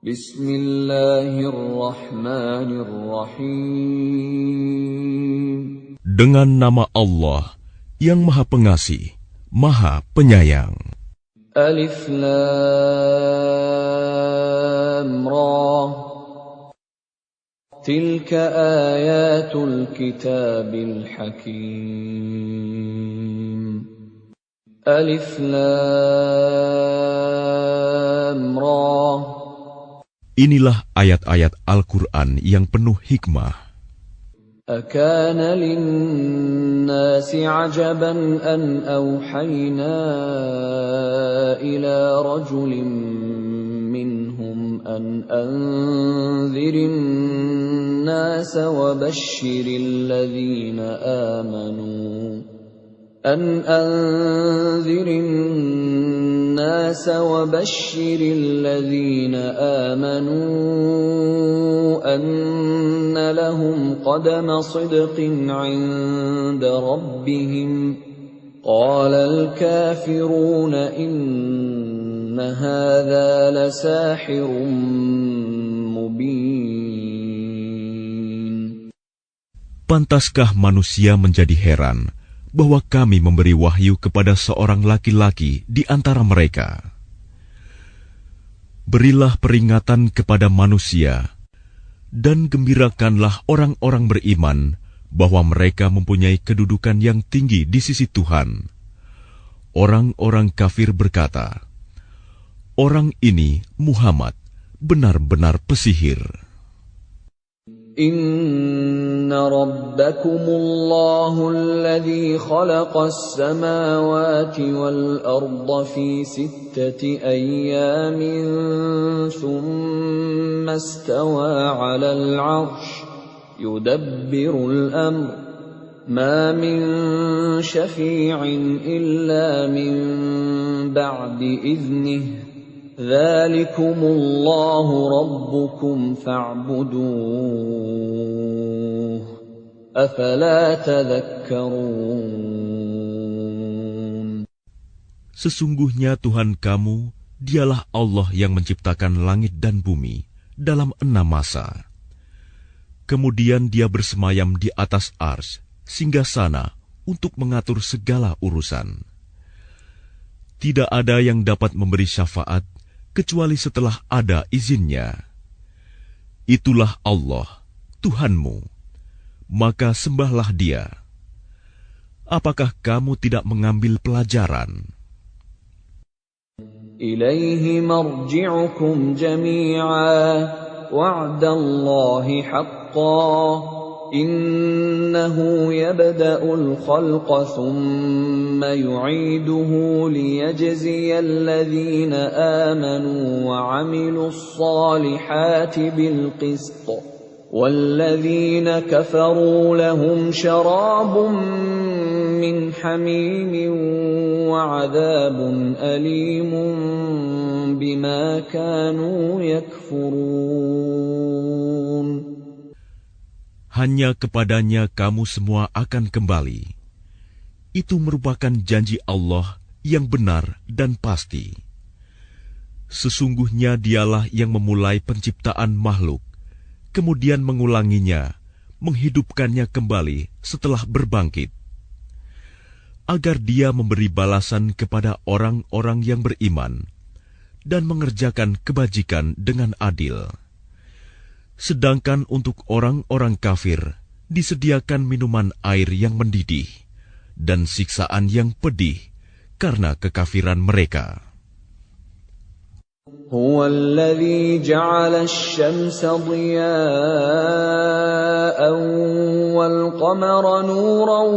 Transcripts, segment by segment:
Bismillahirrahmanirrahim. Dengan nama Allah yang Maha Pengasih, Maha Penyayang. Alif Lam Ra. Tilka ayatul kitabil hakim. Alif Lam Ra. Inilah ayat-ayat Al-Quran yang penuh hikmah. أكان للناس عجبا أن أوحينا إلى رجل منهم أن أنذر الناس وبشر الذين آمنوا أن لهم قدم صدق عند ربهم قال الكافرون إن هذا لساحر مبين. Pantaskah manusia menjadi heran bahwa kami memberi wahyu kepada seorang laki-laki di antara mereka? Berilah peringatan kepada manusia, dan gembirakanlah orang-orang beriman bahwa mereka mempunyai kedudukan yang tinggi di sisi Tuhan. Orang-orang kafir berkata, "Orang ini, Muhammad, benar-benar pesihir." Inna rabbakumullahu alladhi khalaqas samawati wal arda fi sittati ayyamin thumma istawa 'alal 'arsy yudabbirul amr ma min syafi'in illa min ba'di idhnihi Dzalikumullahu rabbukum fa'buduh. Afala tadhakkarun. Sesungguhnya Tuhan kamu, dialah Allah yang menciptakan langit dan bumi dalam 6 masa. Kemudian dia bersemayam di atas arsy, singgasana untuk mengatur segala urusan. Tidak ada yang dapat memberi syafaat kecuali setelah ada izinnya. Itulah Allah, Tuhanmu, maka sembahlah Dia. Apakah kamu tidak mengambil pelajaran? Ilaihi marji'ukum jami'a wa'dallahi haqqan innahu yabda'ul khalqa thumma yu'iduhu liyajziyal ladhina amanu wa 'amilus salihati bil qist walladzina kafaru lahum syarabun min hamimin wa 'adzabun alimun bima kanu yakfurun. Hanya kepadanya kamu semua akan kembali. Itu merupakan janji Allah yang benar dan pasti. Sesungguhnya Dialah yang memulai penciptaan makhluk, kemudian mengulanginya, menghidupkannya kembali setelah berbangkit, agar Dia memberi balasan kepada orang-orang yang beriman dan mengerjakan kebajikan dengan adil. Sedangkan untuk orang-orang kafir disediakan minuman air yang mendidih dan siksaan yang pedih karena kekafiran mereka. Huwa alladhi ja'ala asy-syamsa diya'an wal qamara nuran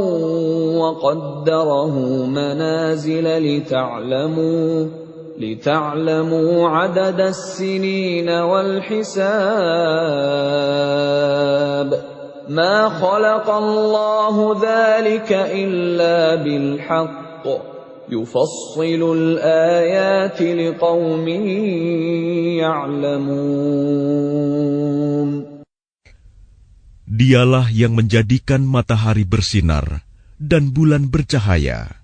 wa qaddarahu manazila لتعلموا عدد السنين والحساب ما خلق الله ذلك إلا بالحق يفصل الآيات لقوم يعلمون. Dialah yang menjadikan matahari bersinar dan bulan bercahaya.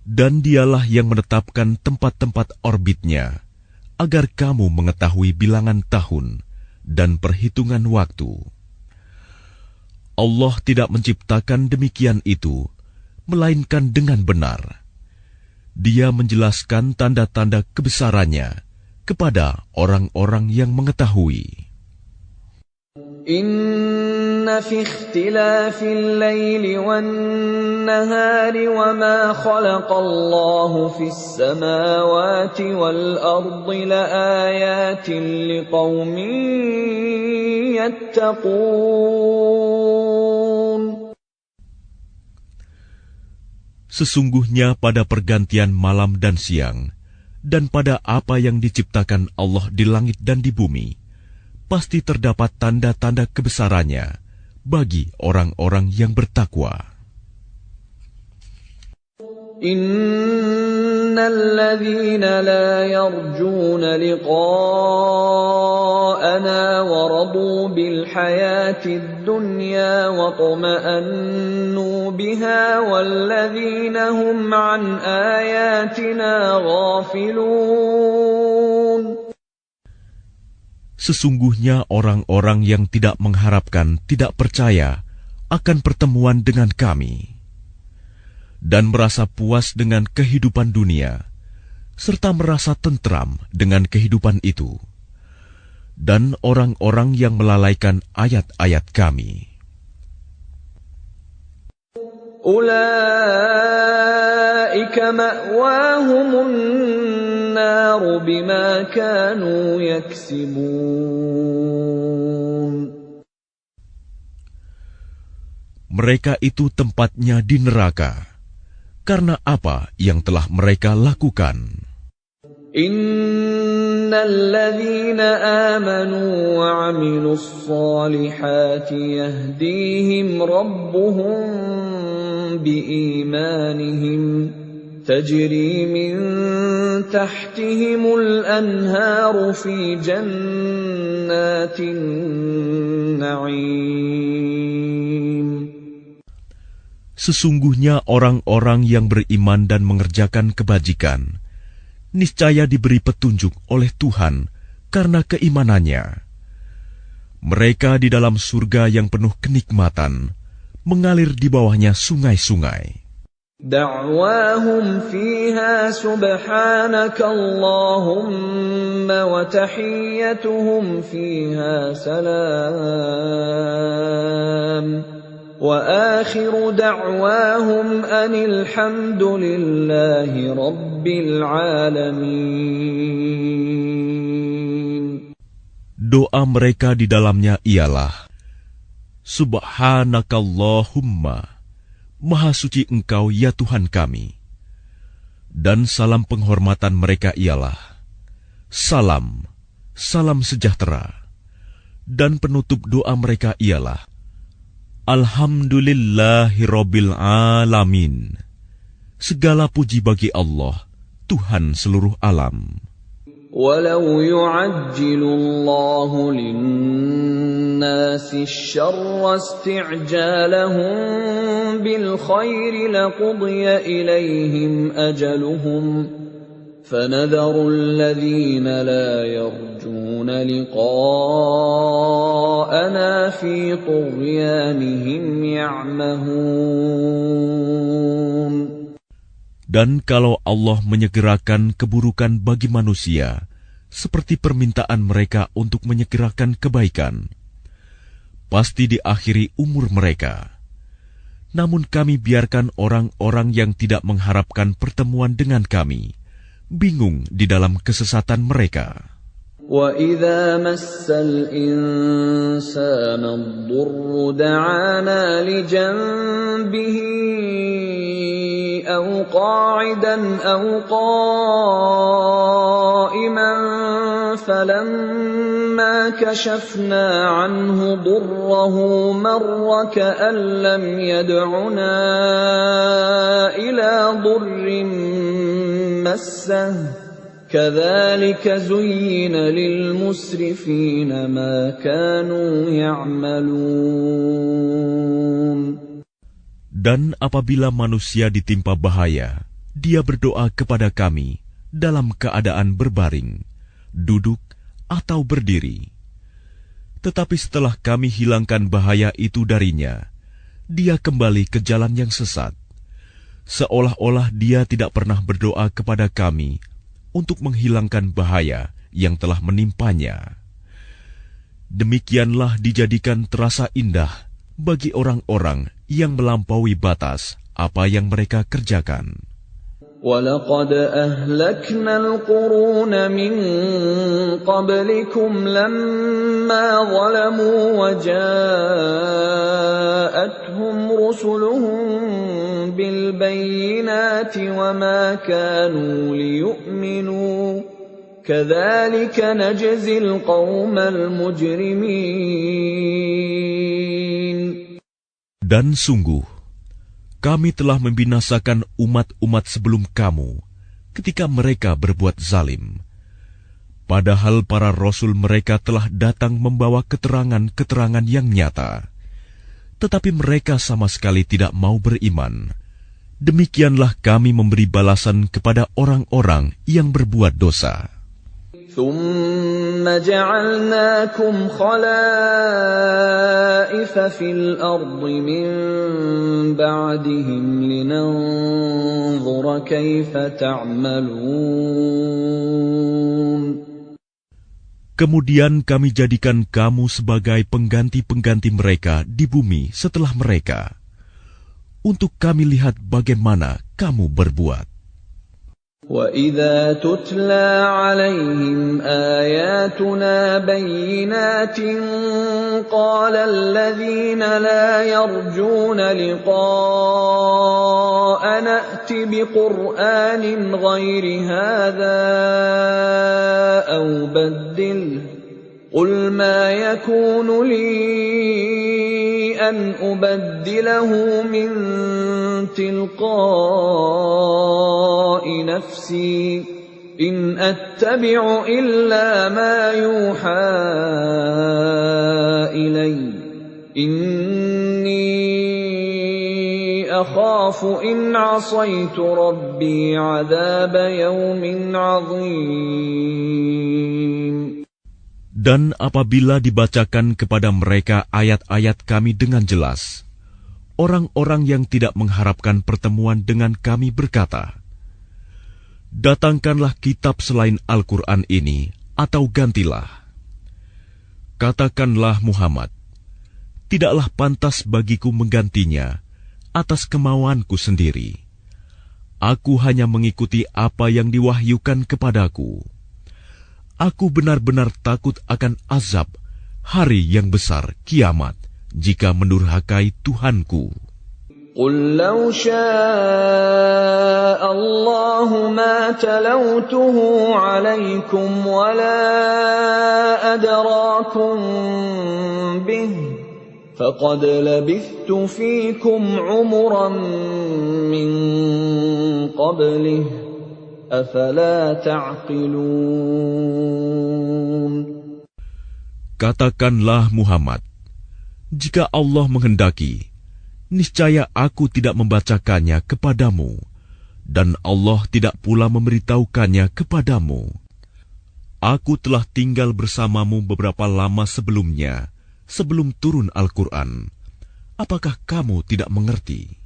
Dan Dialah yang menetapkan tempat-tempat orbitnya agar kamu mengetahui bilangan tahun dan perhitungan waktu. Allah tidak menciptakan demikian itu, melainkan dengan benar. Dia menjelaskan tanda-tanda kebesarannya kepada orang-orang yang mengetahui. Inna fi ikhtilafil laili wan nahari wa ma khalaqallahu fis samawati wal ardi laayatin liqaumin yattaqun. Sesungguhnya pada pergantian malam dan siang, dan pada apa yang diciptakan Allah di langit dan di bumi, pasti terdapat tanda-tanda kebesarannya bagi orang-orang yang bertakwa. Innal ladzina la yarjuna liqa'ana wa radu bil hayatid dunya wa tuma'annu biha wal ladzina hum an ayatina ghafilun. Sesungguhnya orang-orang yang tidak mengharapkan, tidak percaya akan pertemuan dengan kami, dan merasa puas dengan kehidupan dunia, serta merasa tentram dengan kehidupan itu, dan orang-orang yang melalaikan ayat-ayat kami. Ulaika ma'wahumun naru bima kanu yaksibun. Mereka itu tempatnya di neraka, karena apa yang telah mereka lakukan. Innal ladzina amanu wa 'amilus solihati yahdihim rabbuhum biimanihim tajri min tahtihimul anharu fi jannatin na'im. Sesungguhnya orang-orang yang beriman dan mengerjakan kebajikan, niscaya diberi petunjuk oleh Tuhan karena keimanannya. Mereka di dalam surga yang penuh kenikmatan, mengalir di bawahnya sungai-sungai. Da'wahum fiha subhanaka Allahumma wa tahiyyatuhum fiha salam. Wa akhiru da'wahum anil hamdulillahi rabbil alamin. Doa mereka di dalamnya ialah, Subhanakallahumma, Maha suci Engkau ya Tuhan kami. Dan salam penghormatan mereka ialah, Salam, salam sejahtera. Dan penutup doa mereka ialah, Alhamdulillahirabbil alamin. Segala puji bagi Allah, Tuhan seluruh alam. Walau yu'ajjilu Allahu lin-nasi asy-syarra isti'jalahum bil khairi laqudiya ilaihim ajaluhum fanadharu alladhina la yarjuna liqa'ana fi tughyanihim ya'mahun. Dan kalau Allah menyegerakan keburukan bagi manusia, seperti permintaan mereka untuk menyegerakan kebaikan, pasti diakhiri umur mereka. Namun kami biarkan orang-orang yang tidak mengharapkan pertemuan dengan kami, bingung di dalam kesesatan mereka. وَإِذَا مَسَّ الْإِنسَانَ الضُّرُّ دَعَانَا لِجَنبِهِ أَوْ قَاعِدًا أَوْ قَائِمًا فَلَمَّا كَشَفْنَا عَنْهُ ضُرَّهُ مَرَّ كَأَن لَّمْ يَدْعُنَا إِلَى ضُرٍّ مَّسَّهُ كَذَلِكَ زُيِّنَ لِلْمُسْرِفِينَ مَا كَانُوا يَعْمَلُونَ. Dan apabila manusia ditimpa bahaya, dia berdoa kepada kami dalam keadaan berbaring, duduk, atau berdiri. Tetapi setelah kami hilangkan bahaya itu darinya, dia kembali ke jalan yang sesat, seolah-olah dia tidak pernah berdoa kepada kami untuk menghilangkan bahaya yang telah menimpanya. Demikianlah dijadikan terasa indah bagi orang-orang yang melampaui batas apa yang mereka kerjakan. وَلَقَدْ أَهْلَكْنَا الْقُرُونَ مِنْ قَبْلِكُمْ لَمَّا ظَلَمُوا وَجَاءَتْهُمْ رُسُلُهُم بِالْبَيِّنَاتِ وَمَا كَانُوا لِيُؤْمِنُوا كَذَلِكَ نَجْزِي الْقَوْمَ الْمُجْرِمِينَ. Dan sungguh, kami telah membinasakan umat-umat sebelum kamu ketika mereka berbuat zalim. Padahal para rasul mereka telah datang membawa keterangan-keterangan yang nyata. Tetapi mereka sama sekali tidak mau beriman. Demikianlah kami memberi balasan kepada orang-orang yang berbuat dosa. ثُمَّ جَعَلْنَاكُمْ خَلَائِفَ فِي الْأَرْضِ مِنْ بَعْدِهِمْ لِنَنْظُرَ كَيْفَ تَعْمَلُونَ. Kemudian kami jadikan kamu sebagai pengganti-pengganti mereka di bumi setelah mereka, untuk kami lihat bagaimana kamu berbuat. وَإِذَا تُتْلَى عَلَيْهِمْ آيَاتُنَا بَيِّنَاتٍ قَالَ الَّذِينَ لَا يَرْجُونَ لِقَاءَنَا ائْتِ بِقُرْآنٍ غَيْرِ هَذَا أَوْ بَدِّلْهُ قُلْ مَا يَكُونُ لِي أَنْ أُبَدِّلَهُ مِنْ تِلْقَاءِ نَفْسِي إِنْ أَتَّبِعُ إِلَّا مَا يُوحَى إِلَيَّ إِنِّي أَخَافُ إِنْ عَصَيْتُ رَبِّي عَذَابَ يَوْمٍ عَظِيمٍ. Dan apabila dibacakan kepada mereka ayat-ayat kami dengan jelas, orang-orang yang tidak mengharapkan pertemuan dengan kami berkata, "Datangkanlah kitab selain Al-Quran ini, atau gantilah." Katakanlah Muhammad, "Tidaklah pantas bagiku menggantinya atas kemauanku sendiri. Aku hanya mengikuti apa yang diwahyukan kepadaku. Aku benar-benar takut akan azab hari yang besar kiamat jika mendurhakai Tuhanku." قُل لَّوْ شَاءَ اللَّهُ مَا تَلَوْتُهُ عَلَيْكُمْ وَلَا أَدْرَاكُم بِهِ فَقَدْ لَبِثْتُ فِيكُمْ عُمُرًا مِّن قَبْلِهِ أَفَلَا تَعْقِلُونَ. Katakanlah Muhammad, jika Allah menghendaki, niscaya aku tidak membacakannya kepadamu, dan Allah tidak pula memberitahukannya kepadamu. Aku telah tinggal bersamamu beberapa lama sebelumnya, sebelum turun Al-Quran. Apakah kamu tidak mengerti?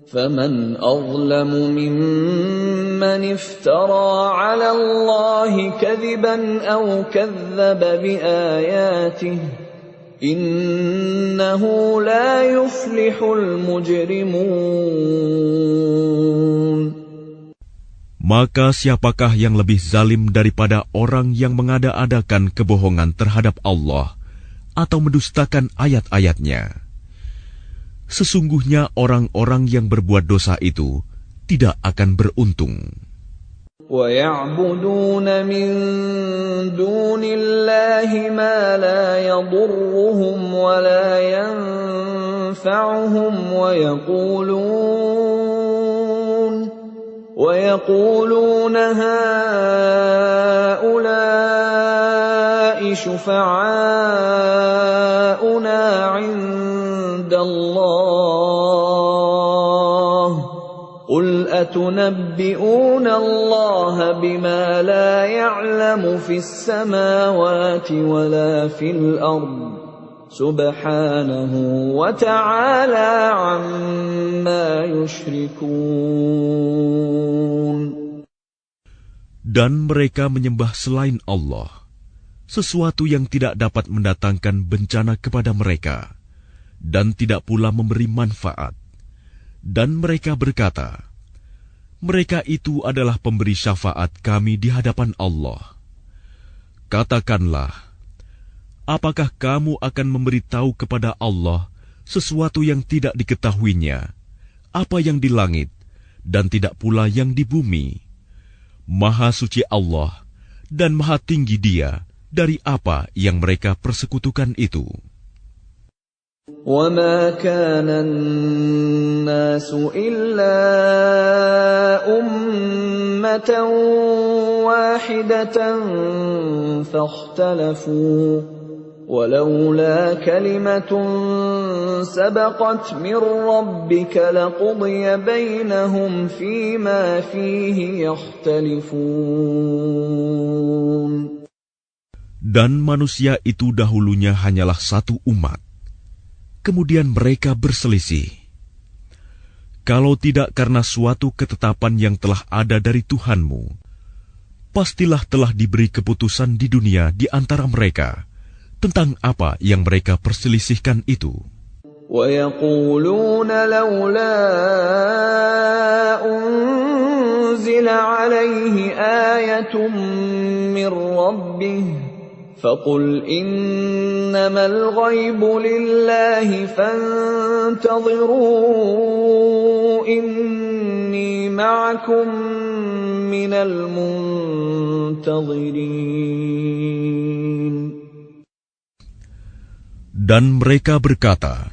فَمَنْ أَظْلَمُ مِمَّنِ افْتَرَى عَلَى اللَّهِ كَذِبًا أَوْ كَذَّبَ بِآيَاتِهِ إِنَّهُ لَا يُفْلِحُ الْمُجْرِمُونَ. Maka siapakah yang lebih zalim daripada orang yang mengada-adakan kebohongan terhadap Allah atau mendustakan ayat-ayatnya? Sesungguhnya orang-orang yang berbuat dosa itu tidak akan beruntung. وَيَعْبُدُونَ مِن دُونِ اللَّهِ مَا لَا يَضُرُّهُمْ وَلَا يَنفَعُهُمْ وَيَقُولُونَ هَٰؤُلَاءِ شُفَعَاؤُنَا عِندَ اللَّهِ قُلْ أَتُنَبِّئُونَ اللَّهَ بِمَا لَا يَعْلَمُ فِي السَّمَاوَاتِ وَلَا فِي الْأَرْضِ سُبْحَانَهُ وَتَعَالَى عَمَّا يُشْرِكُونَ. Dan mereka menyembah selain Allah, sesuatu yang tidak dapat mendatangkan bencana kepada mereka, dan tidak pula memberi manfaat. Dan mereka berkata, mereka itu adalah pemberi syafaat kami di hadapan Allah. Katakanlah, apakah kamu akan memberitahu kepada Allah sesuatu yang tidak diketahuinya, apa yang di langit, dan tidak pula yang di bumi? Maha suci Allah dan maha tinggi Dia dari apa yang mereka persekutukan itu. وَمَا كَانَ النَّاسُ إِلَّا أُمَّةً وَاحِدَةً فَاخْتَلَفُوا وَلَوْلَا كَلِمَةٌ سَبَقَتْ مِنْ رَبِّكَ لَقُضِيَ بَيْنَهُمْ فِيمَا فِيهِ يَخْتَلِفُونَ. Dan manusia itu dahulunya hanyalah satu umat. Kemudian mereka berselisih. Kalau tidak karena suatu ketetapan yang telah ada dari Tuhanmu, pastilah telah diberi keputusan di dunia di antara mereka tentang apa yang mereka perselisihkan itu. وَيَقُولُونَ لَوْلَا أُنْزِلَ عَلَيْهِ آيَةٌ مِّن رَّبِّهِ فَقُلْ إِنَّمَا الْغَيْبُ لِلَّهِ فَانْتَظِرُوا إِنِّي مَعَكُمْ مِنَ الْمُنْتَظِرِينَ. Dan mereka berkata,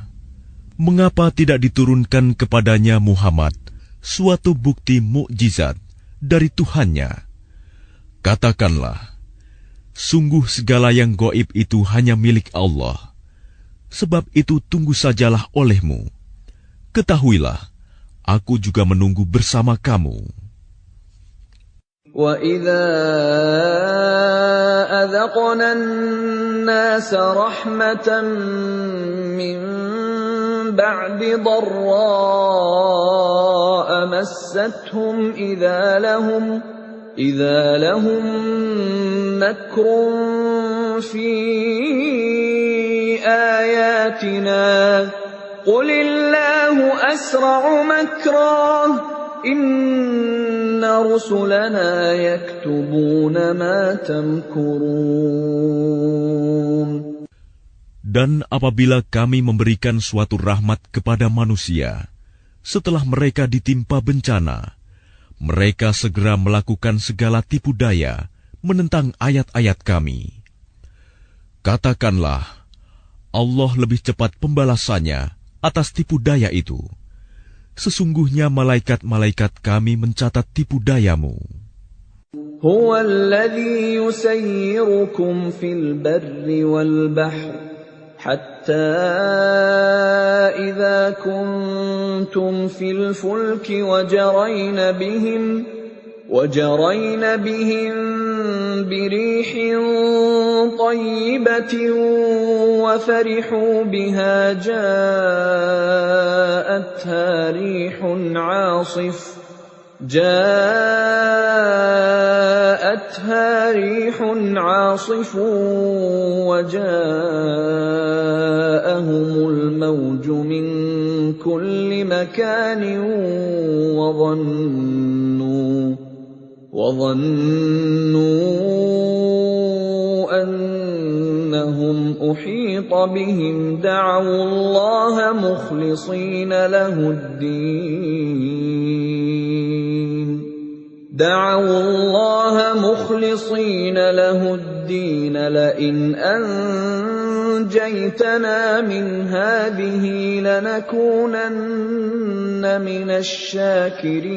mengapa tidak diturunkan kepadanya Muhammad suatu bukti mukjizat dari Tuhannya? Katakanlah, sungguh segala yang gaib itu hanya milik Allah. Sebab itu tunggu sajalah olehmu. Ketahuilah, aku juga menunggu bersama kamu. وَإِذَا أَذَقْنَا النَّاسَ رَحْمَةً مِّن بَعْدِ ضَرَّاءَ مَسَّتْهُمْ إِذَا لَهُم مَّكْرٌ فِي آيَاتِنَا قُلِ اللَّهُ أَسْرَعُ مَكْرًا إِنَّ رُسُلَنَا يَكْتُبُونَ مَا تَمْكُرُونَ. Dan apabila kami memberikan suatu rahmat kepada manusia, setelah mereka ditimpa bencana, mereka segera melakukan segala tipu daya menentang ayat-ayat kami. Katakanlah, Allah lebih cepat pembalasannya atas tipu daya itu. Sesungguhnya malaikat-malaikat kami mencatat tipu dayamu. هُوَ الَّذِي يُسَيِّرُكُمْ فِي الْبَرِّ وَالْبَحْرِ حَتَّى إِذَا كُنتُمْ فِي الْفُلْكِ وَجَرَيْنَ بِهِمْ بِرِيحٍ طَيِّبَةٍ وَفَرِحُوا بِهَا جَاءَتْهَا رِيحٌ عَاصِفٌ وَجَاءَهُمُ الْمَوْجُ مِنْ كُلِّ مَكَانٍ وَظَنُّوا أَنَّهُمْ أُحِيطَ بِهِمْ دَعَوُا اللَّهَ مُخْلِصِينَ لَهُ الدِّينَ لَئِنْ أَنْجَيْتَنَا مِنْ هَٰذِهِ لَنَكُونَنَّ مِنَ الشَّاكِرِينَ.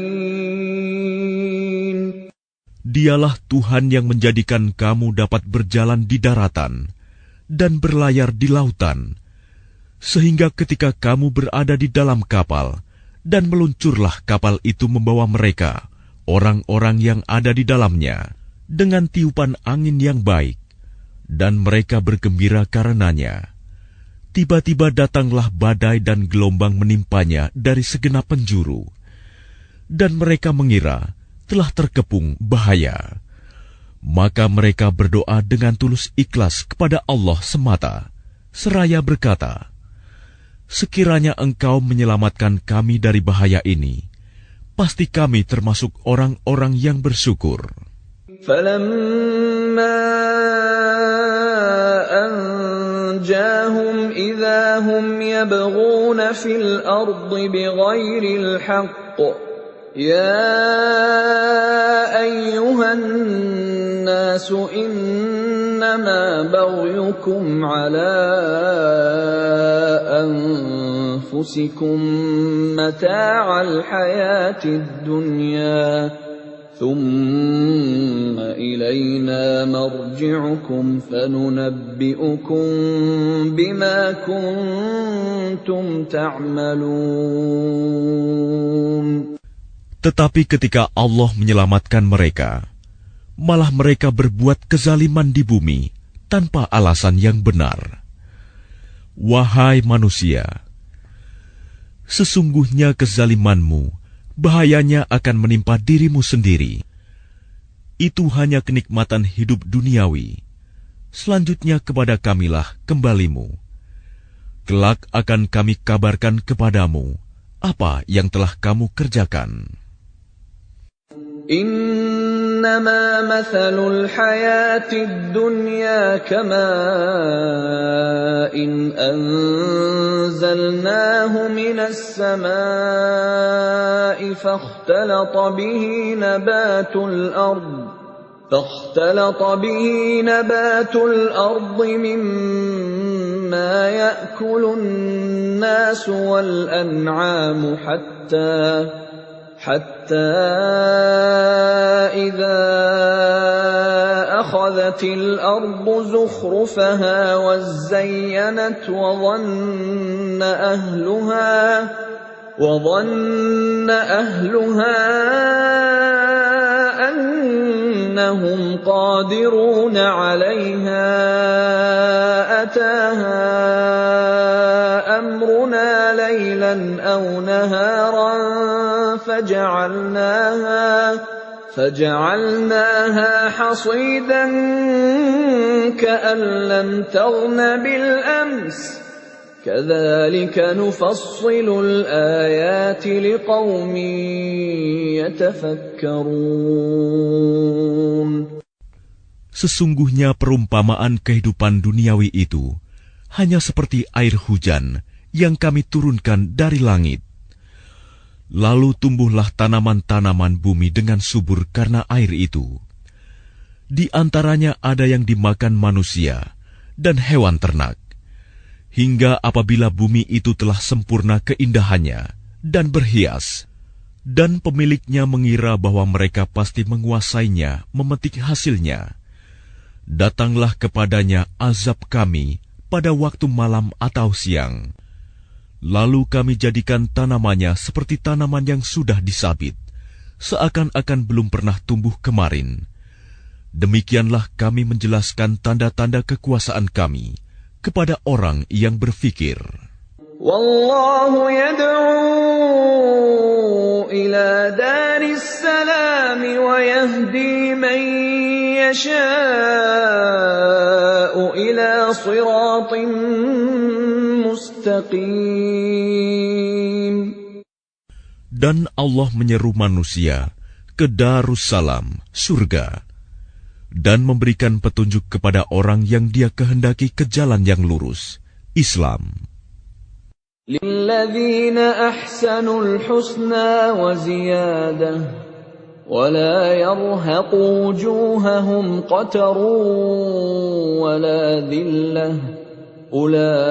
Dialah Tuhan yang menjadikan kamu dapat berjalan di daratan dan berlayar di lautan, sehingga ketika kamu berada di dalam kapal Dan meluncurlah kapal itu membawa mereka, orang-orang yang ada di dalamnya, dengan tiupan angin yang baik, dan mereka bergembira karenanya. Tiba-tiba datanglah badai dan gelombang menimpanya dari segenap penjuru, dan mereka mengira telah terkepung bahaya. Maka mereka berdoa dengan tulus ikhlas kepada Allah semata, seraya berkata, "Sekiranya Engkau menyelamatkan kami dari bahaya ini, pasti kami termasuk orang-orang yang bersyukur." فَلَمَّا أَنْجَاهُمْ إِذَا هُمْ يَبْغُونَ فِي الْأَرْضِ بِغَيْرِ الْحَقِّ يَا أَيُّهَا النَّاسُ إِنَّمَا بَغْيُكُمْ عَلَىٰ أَنفُسِكُم مَّتَاعَ الْحَيَاةِ الدُّنْيَا ثُمَّ إِلَيْنَا مَرْجِعُكُمْ فَنُنَبِّئُكُم بِمَا كُنتُمْ تَعْمَلُونَ. Tetapi ketika Allah menyelamatkan mereka, malah mereka berbuat kezaliman di bumi tanpa alasan yang benar. Wahai manusia, sesungguhnya kezalimanmu bahayanya akan menimpa dirimu sendiri. Itu hanya kenikmatan hidup duniawi. Selanjutnya kepada kamilah kembalimu. Kelak akan kami kabarkan kepadamu apa yang telah kamu kerjakan. إنما مثل الحياة الدنيا كماء أنزلناه من السماء فاختلط به نبات الأرض مما يأكل الناس والأنعام حتى إذا أخذت الأرض زخرفها وزينت وظن أهلها أنهم قادرون عليها أتاها أمرنا ليلا أو نهارا فجعلناها حصيدا كأن لم تغن بالأمس كذلك نفصل الآيات لقوم يتفكرون. Sesungguhnya perumpamaan kehidupan duniawi itu hanya seperti air hujan yang kami turunkan dari langit. Lalu tumbuhlah tanaman-tanaman bumi dengan subur karena air itu. Di antaranya ada yang dimakan manusia dan hewan ternak. Hingga apabila bumi itu telah sempurna keindahannya dan berhias, dan pemiliknya mengira bahwa mereka pasti menguasainya, memetik hasilnya, datanglah kepadanya azab kami pada waktu malam atau siang. Lalu kami jadikan tanamannya seperti tanaman yang sudah disabit, seakan-akan belum pernah tumbuh kemarin. Demikianlah kami menjelaskan tanda-tanda kekuasaan kami kepada orang yang berfikir. Wallahu yad'u ila daris salam wa yahdi man yasha'u ila siratin mustaqim. Dan Allah menyeru manusia ke Darussalam, surga, dan memberikan petunjuk kepada orang yang Dia kehendaki ke jalan yang lurus, Islam. Lilladzina ahsanul husna wa ziyadah wa la yarhaqu wujuhahum qatarun wa la dhillah ulaika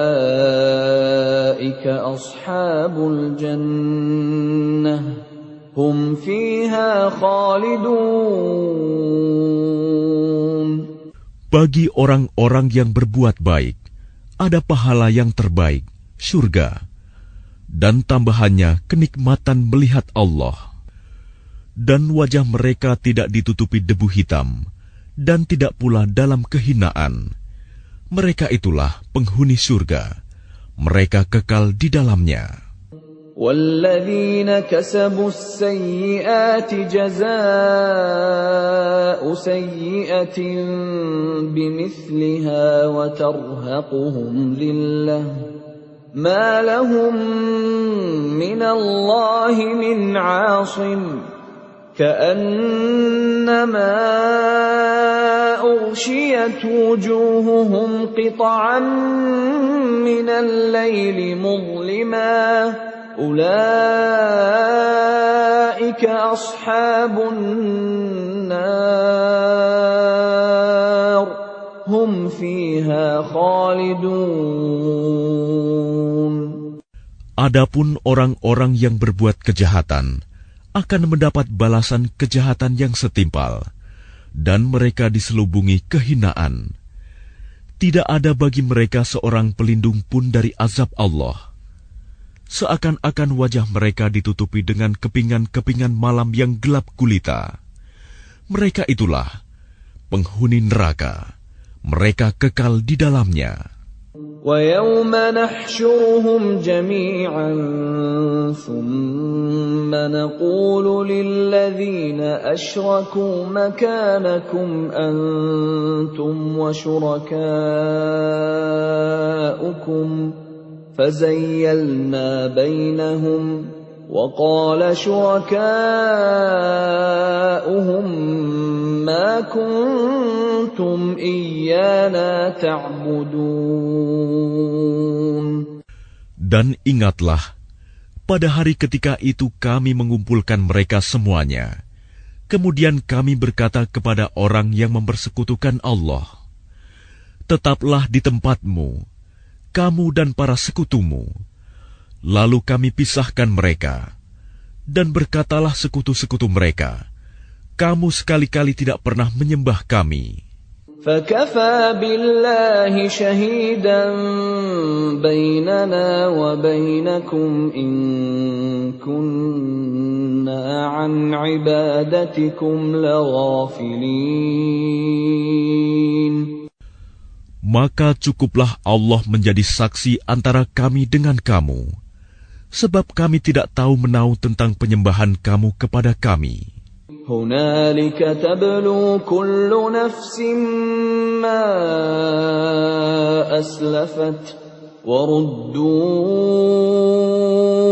ashabul jannah hum fiha khalidun. Bagi orang-orang yang berbuat baik, ada pahala yang terbaik, surga. dan tambahannya kenikmatan melihat Allah. Dan wajah mereka tidak ditutupi debu hitam, dan tidak pula dalam kehinaan. Mereka itulah penghuni surga. Mereka kekal di dalamnya. وَالَّذِينَ كَسَبُوا السَّيِّئَاتِ جَزَاءُ سَيِّئَةٍ بِمِثْلِهَا وَتَرْهَقُهُمْ ذِلَّةٌ مَا لَهُم مِّنَ اللَّهِ مِنْ عَاصِمٍ كَأَنَّمَا أُغْشِيَتْ وُجُوهُهُمْ قِطَعًا مِّنَ اللَّيْلِ مُظْلِمًا أُولَئِكَ أَصْحَابُ النَّارِ هُمْ فِيهَا خَالِدُونَ. Adapun orang-orang yang berbuat kejahatan akan mendapat balasan kejahatan yang setimpal, dan mereka diselubungi kehinaan. Tidak ada bagi mereka seorang pelindung pun dari azab Allah. Seakan-akan wajah mereka ditutupi dengan kepingan-kepingan malam yang gelap gulita. Mereka itulah penghuni neraka. Mereka kekal di dalamnya. وَيَوْمَ نَحْشُرُهُمْ جَمِيعًا ثُمَّ نَقُولُ لِلَّذِينَ أَشْرَكُوا مَكَانَكُمْ أَنْتُمْ وَشُرَكَاؤُكُمْ فَزَيَّلْنَا بَيْنَهُمْ وَقَالَ شُرَكَاؤُهُمْ مَا كُنْتُمْ إِيَّانَا تَعْبُدُونَ. Dan ingatlah, pada hari ketika itu kami mengumpulkan mereka semuanya. Kemudian kami berkata kepada orang yang mempersekutukan Allah, tetaplah di tempatmu, kamu dan para sekutumu. Lalu kami pisahkan mereka, dan berkatalah sekutu-sekutu mereka, kamu sekali-kali tidak pernah menyembah kami. فَكَفَى بِاللَّهِ شَهِيدًا بَيْنَنَا وَبَيْنَكُمْ إِن كُنَّا عَنْ عِبَادَتِكُمْ لَغَافِلِينَ. Maka cukuplah Allah menjadi saksi antara kami dengan kamu, sebab kami tidak tahu menau tentang penyembahan kamu kepada kami. هُنَالِكَ تَبْلُو كُلُّ نَفْسٍ مَّا أَسْلَفَتْ وَرُدُّوا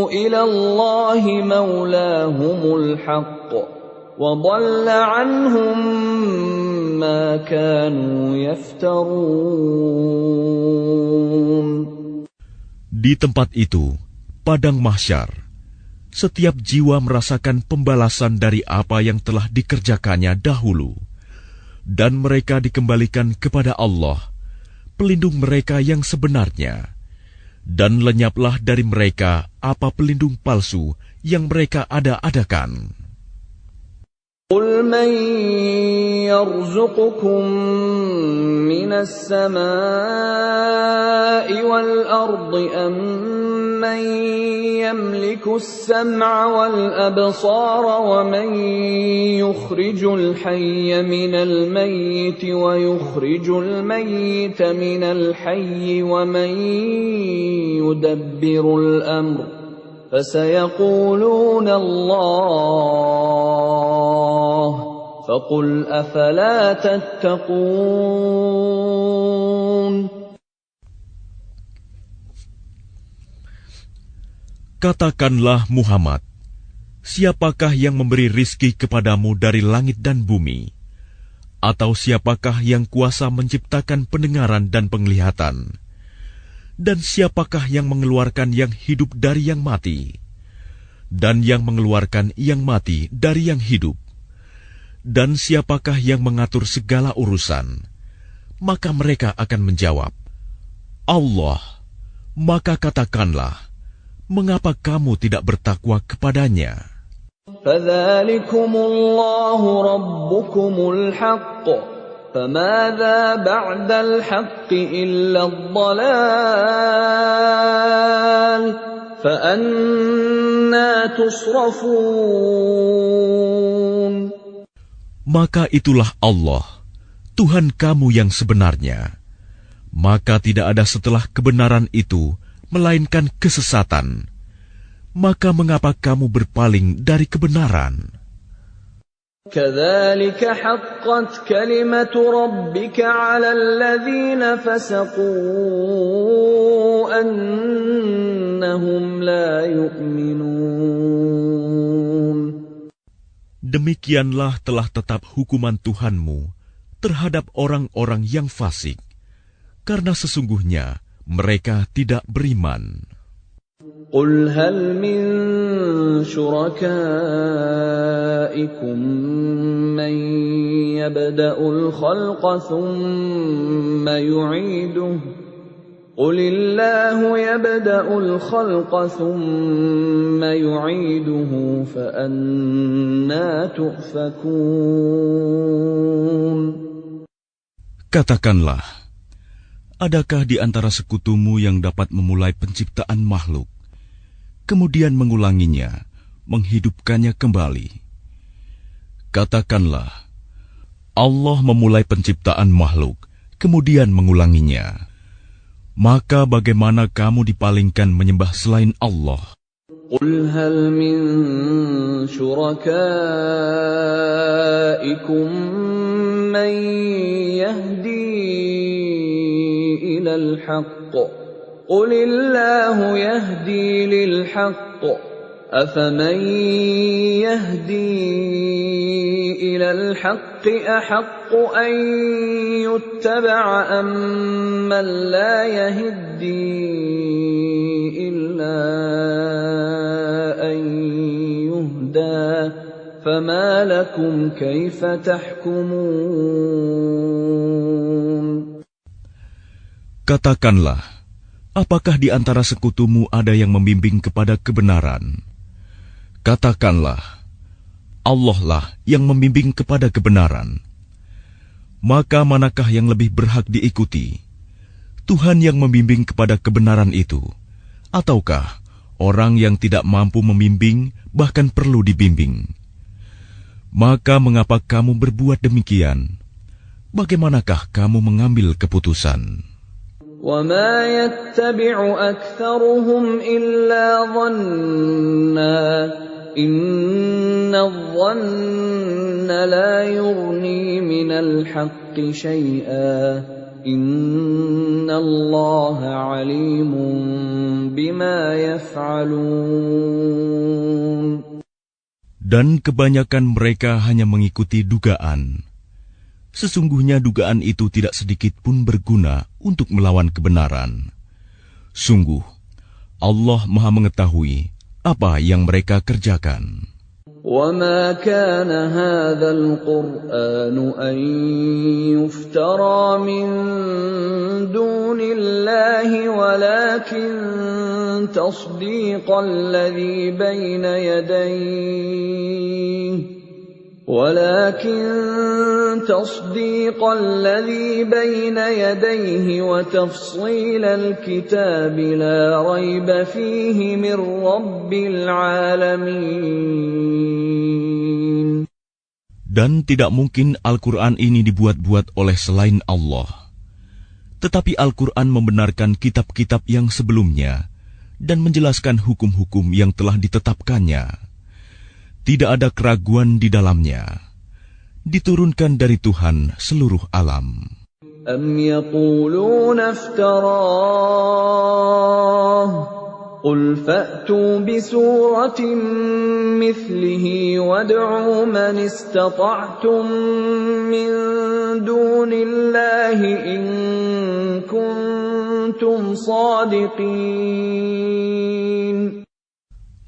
إِلَى اللَّهِ مَوْلَاهُمُ الْحَقِّ وَضَلَّ عَنْهُم مَّا كَانُوا يَفْتَرُونَ. Di tempat itu, padang mahsyar, setiap jiwa merasakan pembalasan dari apa yang telah dikerjakannya dahulu, dan mereka dikembalikan kepada Allah, pelindung mereka yang sebenarnya, dan lenyaplah dari mereka apa pelindung palsu yang mereka ada-adakan. قُلْ مَنْ يَرْزُقُكُمْ مِنَ السَّمَاءِ وَالْأَرْضِ أَمَّنْ يَمْلِكُ السَّمْعَ وَالْأَبْصَارَ وَمَنْ يُخْرِجُ الْحَيَّ مِنَ الْمَيِّتِ وَيُخْرِجُ الْمَيِّتَ مِنَ الْحَيِّ وَمَنْ يُدَبِّرُ الْأَمْرَ فَسَيَقُولُونَ اللَّهُ فَقُلْ أَفَلَا تَتَّقُونَ. Katakanlah Muhammad, siapakah yang memberi rizki kepadamu dari langit dan bumi? Atau siapakah yang kuasa menciptakan pendengaran dan penglihatan? Dan siapakah yang mengeluarkan yang hidup dari yang mati? Dan yang mengeluarkan yang mati dari yang hidup? Dan siapakah yang mengatur segala urusan? Maka mereka akan menjawab, Allah. Maka katakanlah, mengapa kamu tidak bertakwa kepadanya? فَذَلِكُمُ اللَّهُ رَبُّكُمُ الْحَقُّ فَمَاذَا بَعْدَ الْحَقِّ إِلَّا الضَّلَالُ فأنى تصرفون Maka itulah Allah, Tuhan kamu yang sebenarnya. Maka tidak ada setelah kebenaran itu, melainkan kesesatan. Maka mengapa kamu berpaling dari kebenaran? كذلك حقت كلمة ربك على الذين فسقوا أنهم لا يؤمنون. Demikianlah telah tetap hukuman Tuhanmu terhadap orang-orang yang fasik, karena sesungguhnya mereka tidak beriman. قل هل من شركائكم من يبدأ الخلق ثم يعيده قل الله يبدأ الخلق ثم يعيده فأنى تؤفكون. Katakanlah, adakah di antara sekutumu yang dapat memulai penciptaan makhluk, kemudian mengulanginya, menghidupkannya kembali? Katakanlah, Allah memulai penciptaan makhluk, kemudian mengulanginya. Maka bagaimana kamu dipalingkan menyembah selain Allah? قل هل من شركائكم من يهدي إلى الحق قل الله يهدي للحق أفمن يهدي إلى الحق أحق أن يتبع أمن لا يهدي إلا أن يهدى فما لكم كيف تحكمون. Katakanlah, apakah di antara sekutumu ada yang membimbing kepada kebenaran? Katakanlah, Allah lah yang membimbing kepada kebenaran. Maka manakah yang lebih berhak diikuti? Tuhan yang membimbing kepada kebenaran itu, ataukah orang yang tidak mampu membimbing bahkan perlu dibimbing? Maka mengapa kamu berbuat demikian? Bagaimanakah kamu mengambil keputusan? وَمَا يَتَّبِعُ أَكْثَرُهُمْ إِلَّا ظَنًّا إِنَّ الظَّنَّ لَا يُغْنِي مِنَ الْحَقِّ شَيْئًا إِنَّ اللَّهَ عَلِيمٌ بِمَا يَفْعَلُونَ. Dan kebanyakan mereka hanya mengikuti dugaan. Sesungguhnya dugaan itu tidak sedikit pun berguna untuk melawan kebenaran. Sungguh, Allah Maha mengetahui apa yang mereka kerjakan. وَمَا كَانَ هَذَا الْقُرْآنُ أَن يُفْتَرَى مِن دُونِ اللَّهِ وَلَكِن تَصْدِيقَ الَّذِي بَيْنَ يَدَيْهِ وَتَفْصِيلَ الْكِتَابِ لَا رَيْبَ فِيهِ مِنْ رَبِّ الْعَالَمِينَ. Dan tidak mungkin Al-Quran ini dibuat-buat oleh selain Allah. Tetapi Al-Quran membenarkan kitab-kitab yang sebelumnya dan menjelaskan hukum-hukum yang telah ditetapkannya. Tidak ada keraguan di dalamnya. Diturunkan dari Tuhan seluruh alam. أَمْ يَقُولُونَ افْتَرَاهُ قُلْ فَأْتُوا بِسُورَةٍ مِثْلِهِ وَادْعُوا مَنِ اسْتَطَعْتُم مِّن دُونِ اللَّهِ إِن كُنتُمْ صَادِقِينَ.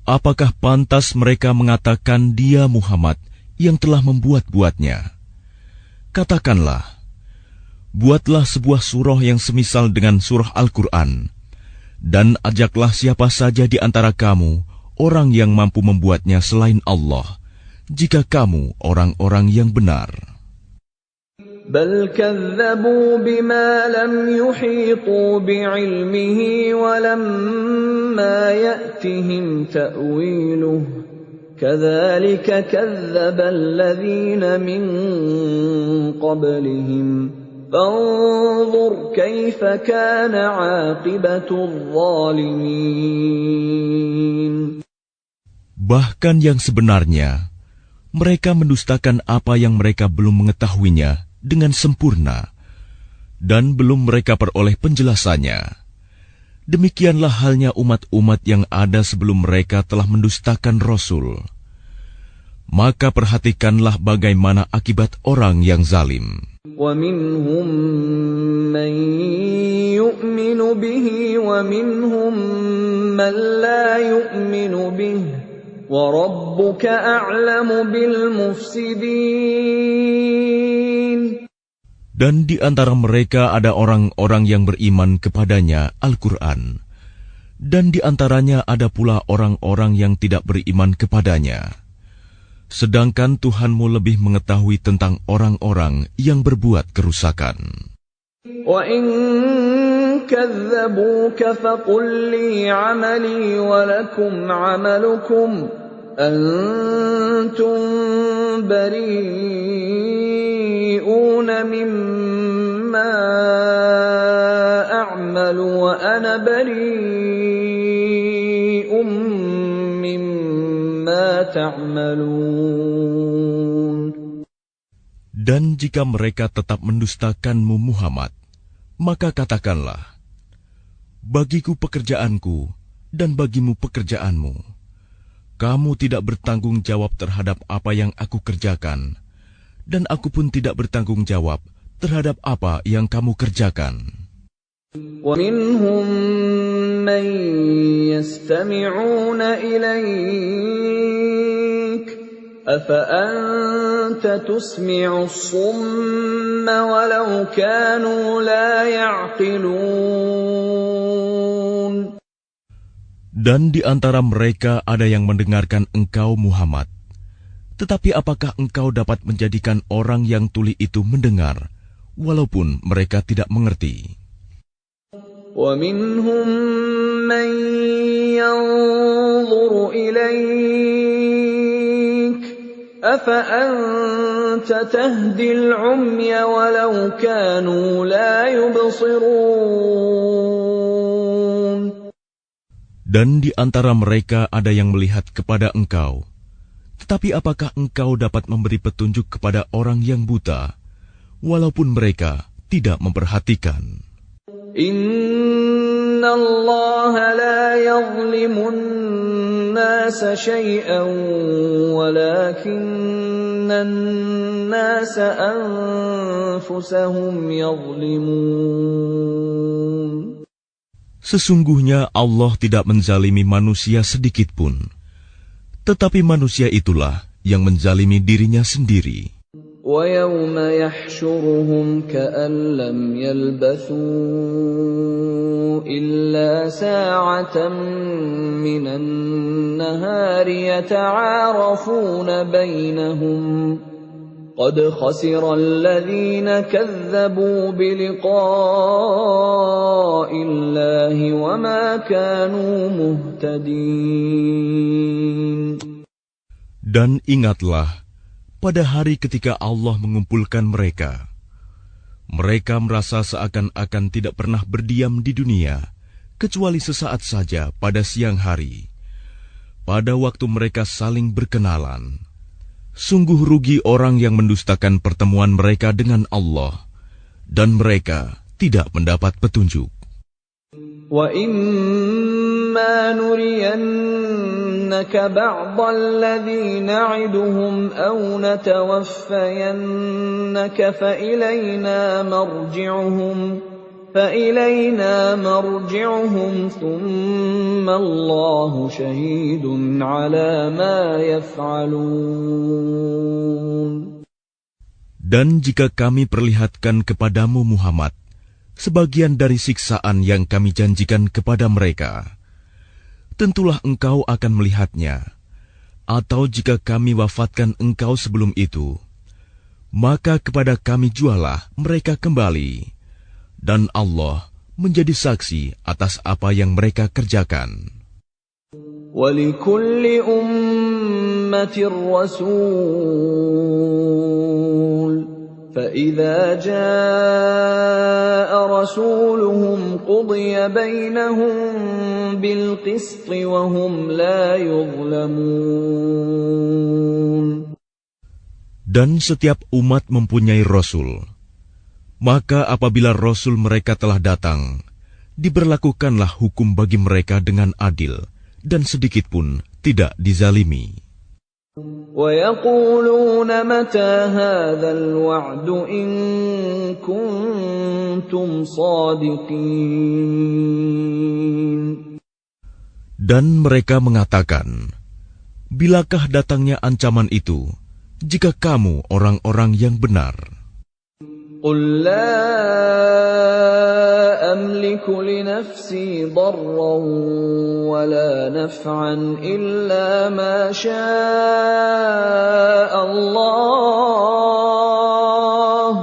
Apakah pantas mereka mengatakan dia Muhammad yang telah membuat-buatnya? Katakanlah, buatlah sebuah surah yang semisal dengan surah Al-Quran, dan ajaklah siapa saja di antara kamu, orang yang mampu membuatnya selain Allah, jika kamu orang-orang yang benar. بل كذبوا بما لم يحيطوا بعلمه ولما يأتهم تأويله كذلك كذب الذين من قبلهم فانظر كيف كان عاقبة الظالمين. Bahkan yang sebenarnya, mereka mendustakan apa yang mereka belum mengetahuinya dengan sempurna, dan belum mereka peroleh penjelasannya. Demikianlah halnya umat-umat yang ada sebelum mereka telah mendustakan Rasul. Maka perhatikanlah bagaimana akibat orang yang zalim. وَمِنْهُمْ مَنْ يُؤْمِنُ بِهِ وَمِنْهُمْ مَنْ لَا يُؤْمِنُ بِهِ وَرَبُّكَ أَعْلَمُ بِالْمُفْسِدِينَ. Dan di antara mereka ada orang-orang yang beriman kepadanya Al-Quran, dan di antaranya ada pula orang-orang yang tidak beriman kepadanya. Sedangkan Tuhanmu lebih mengetahui tentang orang-orang yang berbuat kerusakan. وَإِن كَذَّبُوكَ فَقُل لِّي عَمَلِي وَلَكُمْ عَمَلُكُمْ أَنتُم بَرِيئُونَ مِمَّا أَعْمَلُ وَأَنَا بَرِيءٌ مِّمَّا تَعْمَلُونَ. Dan jika mereka tetap mendustakanmu Muhammad, maka katakanlah, bagiku pekerjaanku dan bagimu pekerjaanmu. Kamu tidak bertanggung jawab terhadap apa yang aku kerjakan, dan aku pun tidak bertanggung jawab terhadap apa yang kamu kerjakan. وَمِنْهُمْ مَنْ يَسْتَمِعُونَ إِلَيْكَ أَفَأَنْتَ تُسْمِعُ الصُّمَّ وَلَوْ كَانُوا لَا يَعْقِلُونَ. Dan di antara mereka ada yang mendengarkan engkau Muhammad. Tetapi apakah engkau dapat menjadikan orang yang tuli itu mendengar, walaupun mereka tidak mengerti? وَمِنْهُمْ مَنْ يَنْظُرُ إِلَيْكَ أَفَأَنْتَ تَهْدِي الْعُمْيَ وَلَوْ كَانُوا لَا يُبْصِرُونَ. Dan di antara mereka ada yang melihat kepada engkau. Tetapi apakah engkau dapat memberi petunjuk kepada orang yang buta, walaupun mereka tidak memperhatikan? Inna Allah la yazlimun nasa shay'an walakinna an-nasa anfusahum yazlimun. Sesungguhnya Allah tidak menzalimi manusia sedikit pun, tetapi manusia itulah yang menzalimi dirinya sendiri. وَيَوْمَ يَحْشُرُهُمْ كَأَن لَّمْ يَلْبَثُوا إِلَّا سَاعَةً مِّنَ النَّهَارِ يَتَعَارَفُونَ بَيْنَهُمْ قَدْ خَسِرَ الَّذِينَ كَذَّبُوا بِلِقَاءِ اللَّهِ وَمَا كَانُوا مُهْتَدِينَ. Dan ingatlah, pada hari ketika Allah mengumpulkan mereka, mereka merasa seakan-akan tidak pernah berdiam di dunia, kecuali sesaat saja pada siang hari, pada waktu mereka saling berkenalan. Sungguh rugi orang yang mendustakan pertemuan mereka dengan Allah, dan mereka tidak mendapat petunjuk. وَإِمَّا نُرِيَنَّكَ بَعْضَ الَّذِي نَعِدُهُمْ أَوْ نَتَوَفَّيَنَّكَ فَإِلَيْنَا مَرْجِعُهُمْ ثُمَّ اللَّهُ شَهِيدٌ عَلَى مَا يَفْعَلُونَ. Dan jika kami perlihatkan kepadamu Muhammad sebagian dari siksaan yang kami janjikan kepada mereka, tentulah engkau akan melihatnya. Atau jika kami wafatkan engkau sebelum itu, maka kepada kami jualah mereka kembali, dan Allah menjadi saksi atas apa yang mereka kerjakan. وَلِكُلِّ أُمَّةٍ رَّسُولٌ فَإِذَا جَاءَ رَسُولُهُمْ قُضِيَ بَيْنَهُم بِالْقِسْطِ وَهُمْ لَا يُظْلَمُونَ. Dan setiap umat mempunyai Rasul. Maka apabila Rasul mereka telah datang, diberlakukanlah hukum bagi mereka dengan adil, dan sedikit pun tidak dizalimi. وَيَقُولُونَ مَتَى هَذَا الْوَعْدُ إِن كُنتُمْ صَادِقِينَ. Dan mereka mengatakan, bilakah datangnya ancaman itu, jika kamu orang-orang yang benar? قُل لَّا أَمْلِكُ لِنَفْسِي ضَرًّا وَلَا نَفْعًا إِلَّا مَا شَاءَ اللَّهُ ۗ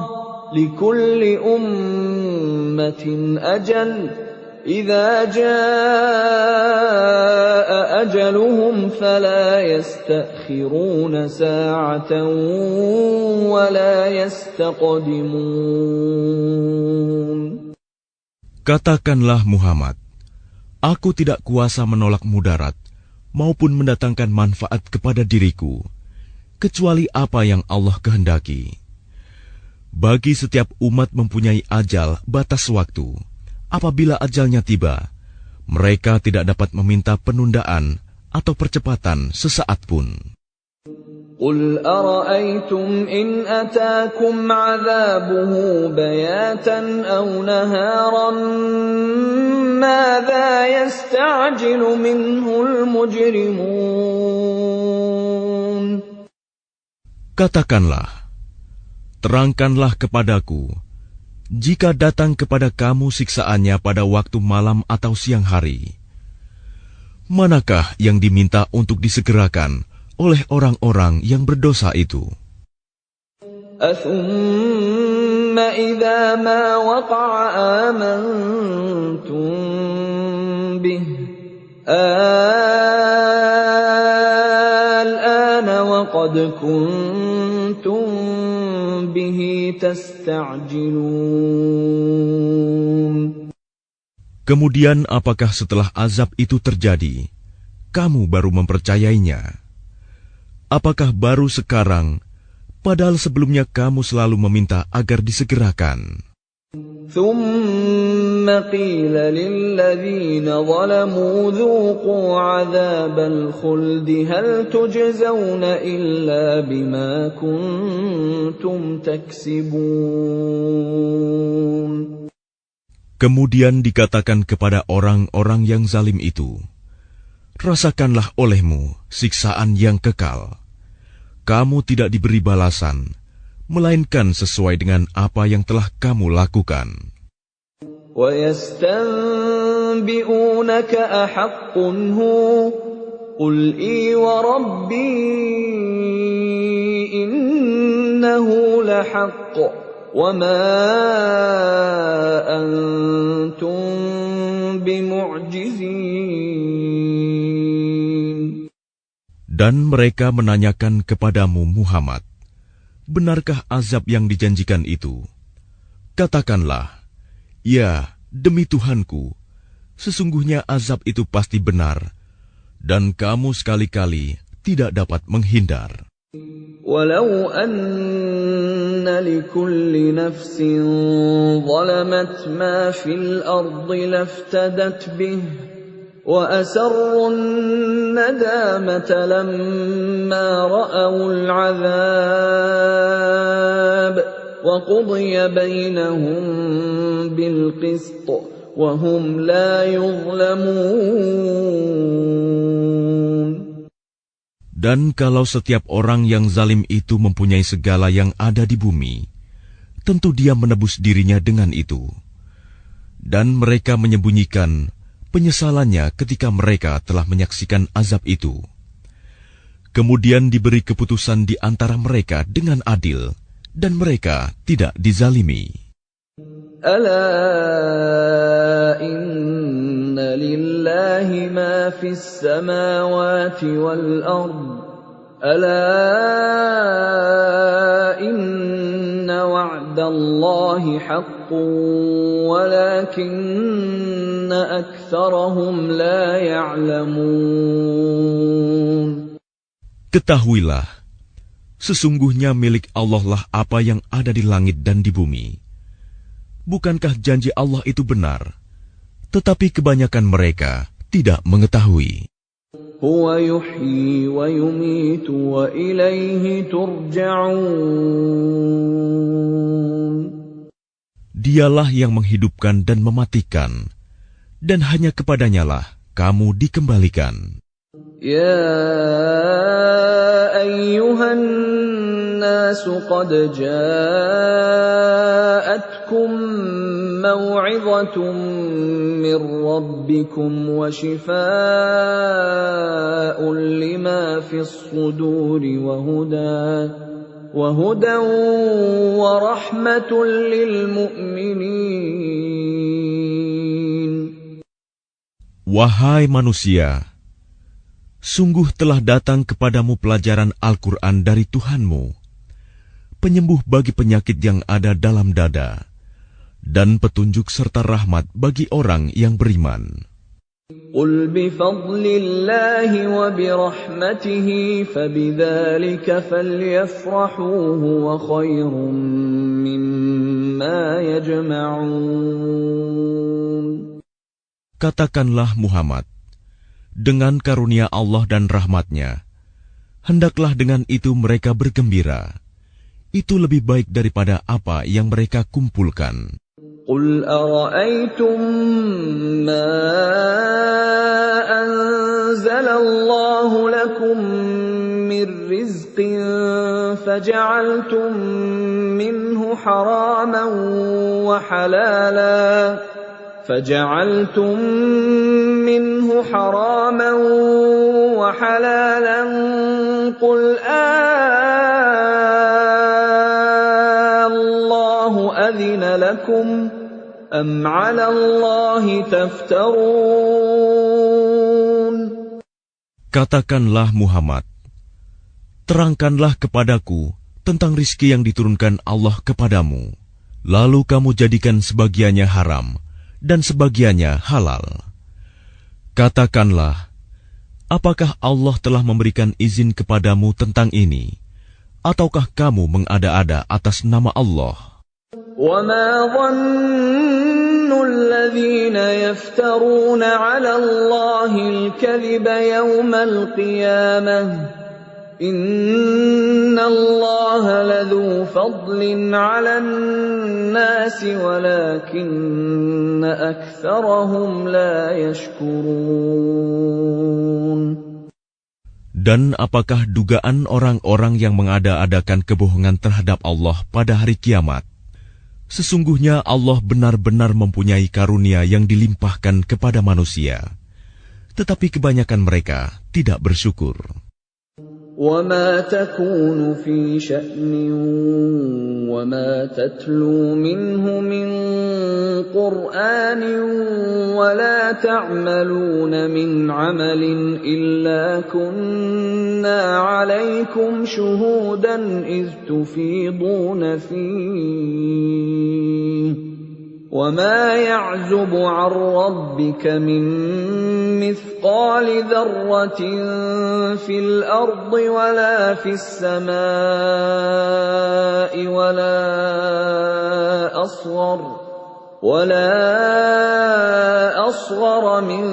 لِكُلِّ أُمَّةٍ أَجَلٌ ۖ إِذَا جَاءَ أَجَلُهُمْ فَلَا يَسْتَأْخِرُونَ سَاعَةً وَلَا يَسْتَقْدِمُونَ. Katakanlah Muhammad, aku tidak kuasa menolak mudarat maupun mendatangkan manfaat kepada diriku, kecuali apa yang Allah kehendaki. Bagi setiap umat mempunyai ajal batas waktu. Apabila ajalnya tiba, mereka tidak dapat meminta penundaan atau percepatan sesaat pun. قُلْ أَرَأَيْتُمْ إِنْ أَتَاكُمْ عَذَابُهُ بَيَاتًا أَوْ نَهَارًا مَاذَا يَسْتَعْجِلُ مِنْهُ الْمُجْرِمُونَ. Katakanlah, terangkanlah kepadaku, jika datang kepada kamu siksaannya pada waktu malam atau siang hari, manakah yang diminta untuk disegerakan oleh orang-orang yang berdosa itu? أَثُمَّ إِذَا مَا وَقَعَ آمَنْتُمْ بِهِ الْآنَ وَقَدْ كُنْتُمْ بِهِ تَسْتَعْجِلُونَ. Kemudian apakah setelah azab itu terjadi, kamu baru mempercayainya? Apakah baru sekarang, padahal sebelumnya kamu selalu meminta agar disegerakan? ثُمَّ قِيلَ لِلَّذِينَ ظَلَمُوا ذُوقُوا عَذَابَ الْخُلْدِ هَلْ تُجْزَوْنَ إِلَّا بِمَا كُنتُمْ تَكْسِبُونَ. Kemudian dikatakan kepada orang-orang yang zalim itu, rasakanlah olehmu siksaan yang kekal. Kamu tidak diberi balasan, melainkan sesuai dengan apa yang telah kamu lakukan. وَيَسْتَنبِئُونَكَ أَحَقٌّ هُوَ قُلْ إِي وَرَبِّي إِنَّهُ لَحَقٌّ وَمَا أَنْتُمْ بِمُعْجِزِينَ. Dan mereka menanyakan kepadamu Muhammad, benarkah azab yang dijanjikan itu? Katakanlah, ya, demi Tuhanku, sesungguhnya azab itu pasti benar, dan kamu sekali-kali tidak dapat menghindar. وَلَوْ أَنَّ لِكُلِّ نَفْسٍ ظَلَمَتْ مَا فِي الْأَرْضِ لَافْتَدَتْ بِهِ وَأَسَرُّوا النَّدَامَةَ لَمَّا رَأَوُا الْعَذَابَ وَقُضِيَ بَيْنَهُم بِالْقِسْطِ وَهُمْ لَا يُظْلَمُونَ. Dan kalau setiap orang yang zalim itu mempunyai segala yang ada di bumi, tentu dia menebus dirinya dengan itu. Dan mereka menyembunyikan penyesalannya ketika mereka telah menyaksikan azab itu. Kemudian diberi keputusan di antara mereka dengan adil, dan mereka tidak dizalimi. Ala inna lillahi ma fis samawati wal ard. Ala inna wa'dallahi haqqun walakinna aktsarahum la ya'lamun. Ketahuilah, sesungguhnya milik Allah lah apa yang ada di langit dan di bumi. Bukankah janji Allah itu benar? Tetapi kebanyakan mereka tidak mengetahui. Huwa yuhyi wa yumitu wa ilaihi turja'un. Dialah yang menghidupkan dan mematikan, dan hanya kepadanyalah kamu dikembalikan. Ya ayyuhan nasu qad ja'atkum maw'izatun min rabbikum wa shifaa'un lima fis suduri wa hudan wa rahmatun lil mu'minin. Wahai manusia, sungguh telah datang kepadamu pelajaran Al-Quran dari Tuhanmu, penyembuh bagi penyakit yang ada dalam dada, dan petunjuk serta rahmat bagi orang yang beriman. Qul bifadlillahi wa birahmatihi fabidzalika falyafrahu huwa khairum mimma yajma'un. Katakanlah Muhammad, dengan karunia Allah dan rahmat-Nya, hendaklah dengan itu mereka bergembira. Itu lebih baik daripada apa yang mereka kumpulkan. Qul ara'aytum ma anzalallahu lakum min rizqin faja'altum minhu haraman wa halalan فجعلتم منه حراما وحلالا قل الله أذن لكم أم على الله تفترون. Katakanlah Muhammad, terangkanlah kepadaku tentang rizki yang diturunkan Allah kepadamu, lalu kamu jadikan sebagiannya haram dan sebagiannya halal. Katakanlah, apakah Allah telah memberikan izin kepadamu tentang ini, ataukah kamu mengada-ada atas nama Allah? وَمَا ظَنُّ الَّذِينَ يَفْتَرُونَ عَلَى اللَّهِ الْكَذِبَ يَوْمَ الْقِيَامَةِ إِنَّ اللَّهَ لَذُو فَضْلٍ عَلَى النَّاسِ وَلَكِنَّ أَكْثَرَهُمْ لَا يَشْكُرُونَ. Dan apakah dugaan orang-orang yang mengada-adakan kebohongan terhadap Allah pada hari kiamat? Sesungguhnya Allah benar-benar mempunyai karunia yang dilimpahkan kepada manusia, tetapi kebanyakan mereka tidak bersyukur. وَمَا تَكُونُ فِي شَأْنٍ وَمَا تَتْلُو مِنْهُ مِنْ قُرْآنٍ وَلَا تَعْمَلُونَ مِنْ عَمَلٍ إِلَّا كُنَّا عَلَيْكُمْ شُهُودًا إِذْ تُفِيضُونَ فِيهِ وَمَا يَعْزُبُ عَنْ رَبِّكَ مِنْ مِثْقَالِ ذَرَّةٍ فِي الْأَرْضِ وَلَا فِي السَّمَاءِ وَلَا أَصْغَرَ مِنْ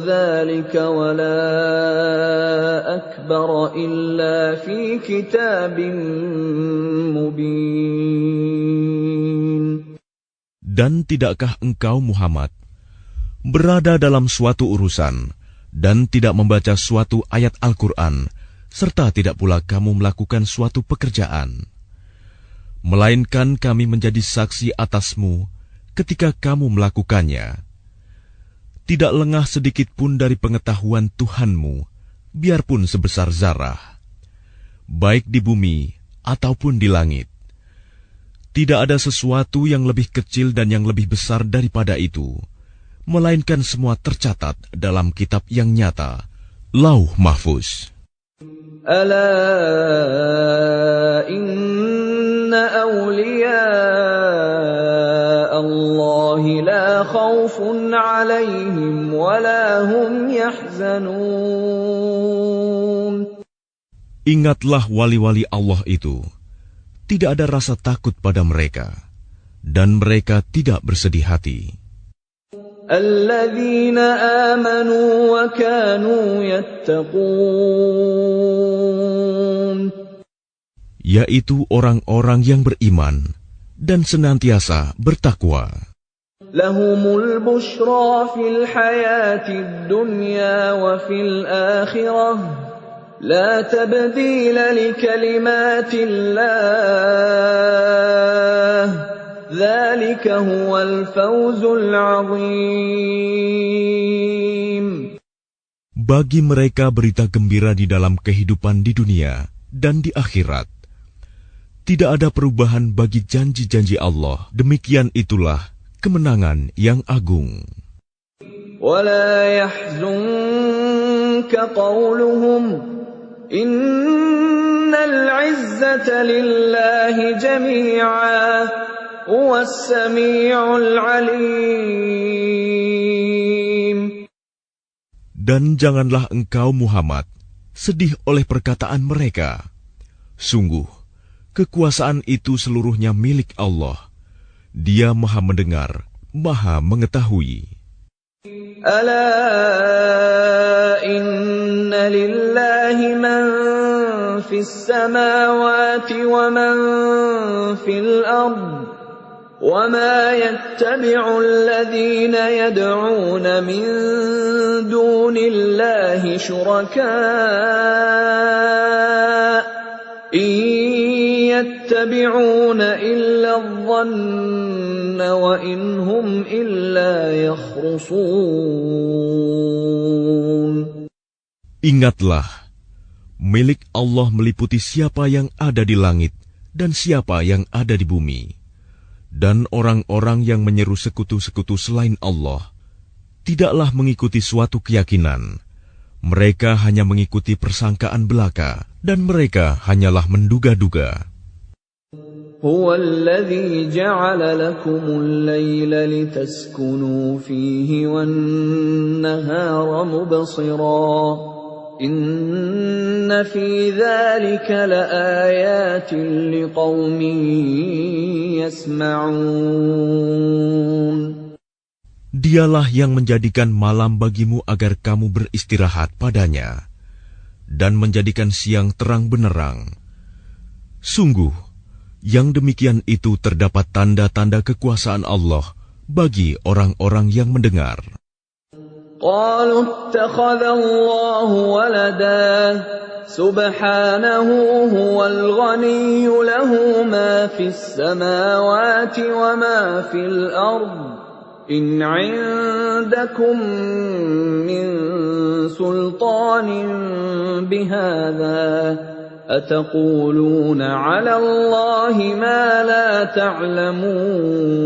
ذَلِكَ وَلَا أَكْبَرَ إِلَّا فِي كِتَابٍ مُبِينٍ. Dan tidakkah engkau Muhammad berada dalam suatu urusan dan tidak membaca suatu ayat Al-Quran, serta tidak pula kamu melakukan suatu pekerjaan, melainkan kami menjadi saksi atasmu ketika kamu melakukannya. Tidak lengah sedikit pun dari pengetahuan Tuhanmu, biarpun sebesar zarah, baik di bumi ataupun di langit. Tidak ada sesuatu yang lebih kecil dan yang lebih besar daripada itu, melainkan semua tercatat dalam kitab yang nyata, Lauh Mahfuz. Ala inna awliya Allah la khawfun alaihim wa la hum yahzanun. Ingatlah wali-wali Allah itu. Tidak ada rasa takut pada mereka, dan mereka tidak bersedih hati. Alladzina amanu wa kanu yattaqun. Yaitu orang-orang yang beriman dan senantiasa bertakwa. Lahumul bushra fil hayatid dunya wa fil akhirah. لا تبديل لكلمات الله ذلك هو الفوز العظيم. Bagi mereka berita gembira di dalam kehidupan di dunia dan di akhirat. Tidak ada perubahan bagi janji-janji Allah. Demikian itulah kemenangan yang agung. ولا يحزنك قولهم Innal izzata lillahi jami'a huwas sami'ul 'alim. Dan janganlah engkau Muhammad sedih oleh perkataan mereka. Sungguh, kekuasaan itu seluruhnya milik Allah. Dia Maha mendengar, Maha mengetahui. Ala inna lillahi man fis samawati wa man fil ard wa ma yattabi'u alladhina yad'una min dunillahi shuraka يتبعون إلا الظن وإن هم إلا يخرصون. Ingatlah, milik Allah meliputi siapa yang ada di langit dan siapa yang ada di bumi. Dan orang-orang yang menyeru sekutu-sekutu selain Allah tidaklah mengikuti suatu keyakinan. Mereka hanya mengikuti persangkaan belaka, dan mereka hanyalah menduga-duga. هو الذي جعل لكم الليل لتسكنوا فيه والنهار مبصرا إن في ذلك لآيات لقوم يسمعون. Dialah yang menjadikan malam bagimu agar kamu beristirahat padanya, dan menjadikan siang terang benerang. Sungguh, yang demikian itu terdapat tanda-tanda kekuasaan Allah bagi orang-orang yang mendengar. قالوا اتخذ الله ولدا سبحانه هو الغني له ما في السماوات وما في الأرض إن عندكم من سلطان بهذا أتقولون على الله ما لا تعلمون.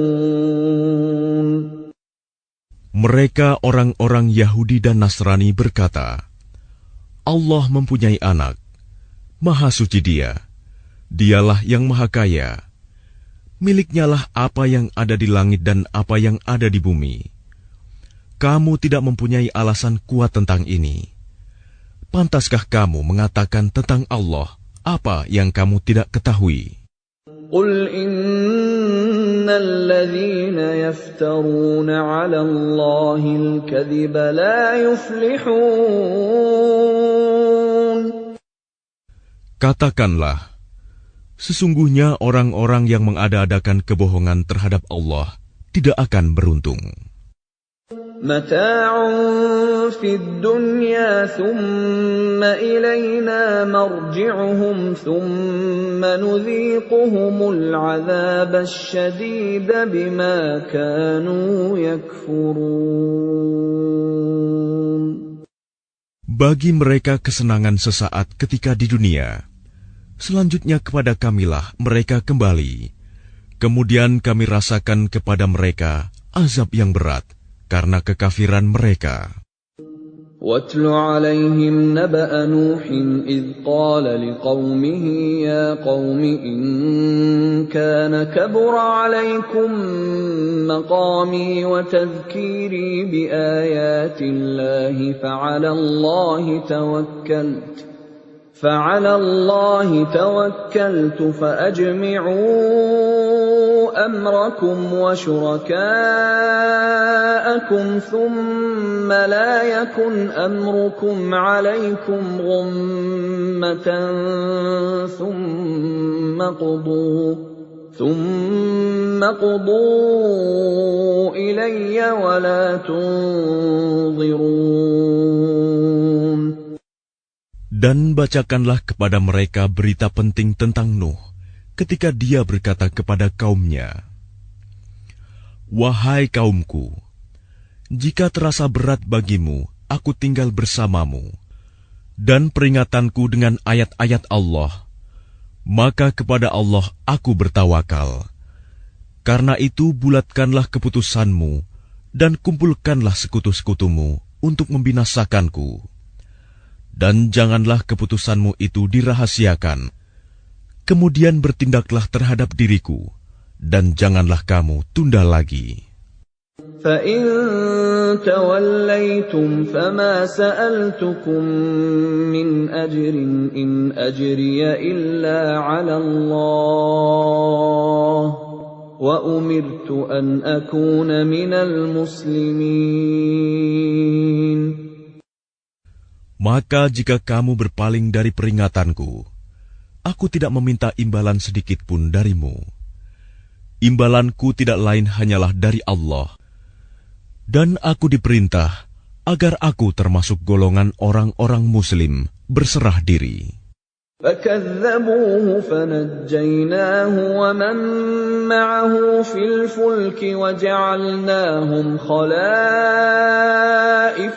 Mereka orang-orang Yahudi dan Nasrani berkata, Allah mempunyai anak, Maha Suci Dia, Dialah yang Maha Kaya. Miliknya lah apa yang ada di langit dan apa yang ada di bumi. Kamu tidak mempunyai alasan kuat tentang ini. Pantaskah kamu mengatakan tentang Allah apa yang kamu tidak ketahui? Qul innal ladzina yaftaruna 'ala Allahil kadhiba la yuflihun. Katakanlah, sesungguhnya orang-orang yang mengada-adakan kebohongan terhadap Allah tidak akan beruntung. Mata'un fid dunya thumma ilayna marji'uhum thumma nudhiquhumul 'adzabasy syadida bima kanu yakfurun. Bagi mereka kesenangan sesaat ketika di dunia. Selanjutnya kepada Kamilah mereka kembali. Kemudian kami rasakan kepada mereka azab yang berat karena kekafiran mereka. وَاتْلُ عَلَيْهِمْ نَبَأَ نُوحٍ إِذْ قَالَ لِقَوْمِهِ يَا قَوْمِ إِنْ كَانَ كَبُرَ عَلَيْكُمْ مَقَامِي وَتَذْكِيرِي بِآيَاتِ اللَّهِ فَعَلَى اللَّهِ تَوَكَّلْتُ فَأَجْمِعُوا أَمْرَكُمْ وَشُرَكَاءَكُمْ ثُمَّ لَا يَكُنْ أَمْرُكُمْ عَلَيْكُمْ غُمَّةً ثُمَّ قُضُوا إِلَيَّ وَلَا تُنظِرُونَ. Dan bacakanlah kepada mereka berita penting tentang Nuh, ketika dia berkata kepada kaumnya, "Wahai kaumku, jika terasa berat bagimu, aku tinggal bersamamu, dan peringatanku dengan ayat-ayat Allah, maka kepada Allah aku bertawakal. Karena itu bulatkanlah keputusanmu, dan kumpulkanlah sekutu-sekutumu untuk membinasakanku. Dan janganlah keputusanmu itu dirahasiakan. Kemudian bertindaklah terhadap diriku, dan janganlah kamu tunda lagi." فَإِن تَوَلَّيْتُمْ فَمَا سَأَلْتُكُم مِّنْ أَجْرٍ إِنْ أَجْرِيَ إِلَّا عَلَى اللَّهِ وَأُمِرْتُ أَنْ أَكُونَ مِنَ الْمُسْلِمِينَ. Maka jika kamu berpaling dari peringatanku, aku tidak meminta imbalan sedikit pun darimu. Imbalanku tidak lain hanyalah dari Allah. Dan aku diperintah agar aku termasuk golongan orang-orang Muslim berserah diri. فَكَذَّبُوهُ فَنَجَّيْنَاهُ وَمَن مَّعَهُ فِي الْفُلْكِ وَجَعَلْنَاهُمْ خَلَائِفَ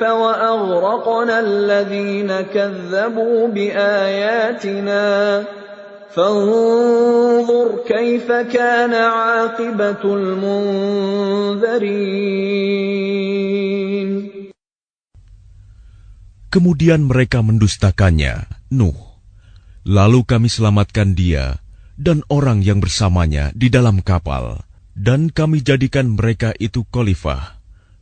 وَأَغْرَقْنَا الَّذِينَ كَذَّبُوا بِآيَاتِنَا فَانظُرْ كَيْفَ كَانَ عَاقِبَةُ الْمُنذَرِينَ. Kemudian mereka mendustakannya, Nuh. Lalu kami selamatkan dia dan orang yang bersamanya di dalam kapal, dan kami jadikan mereka itu khalifah,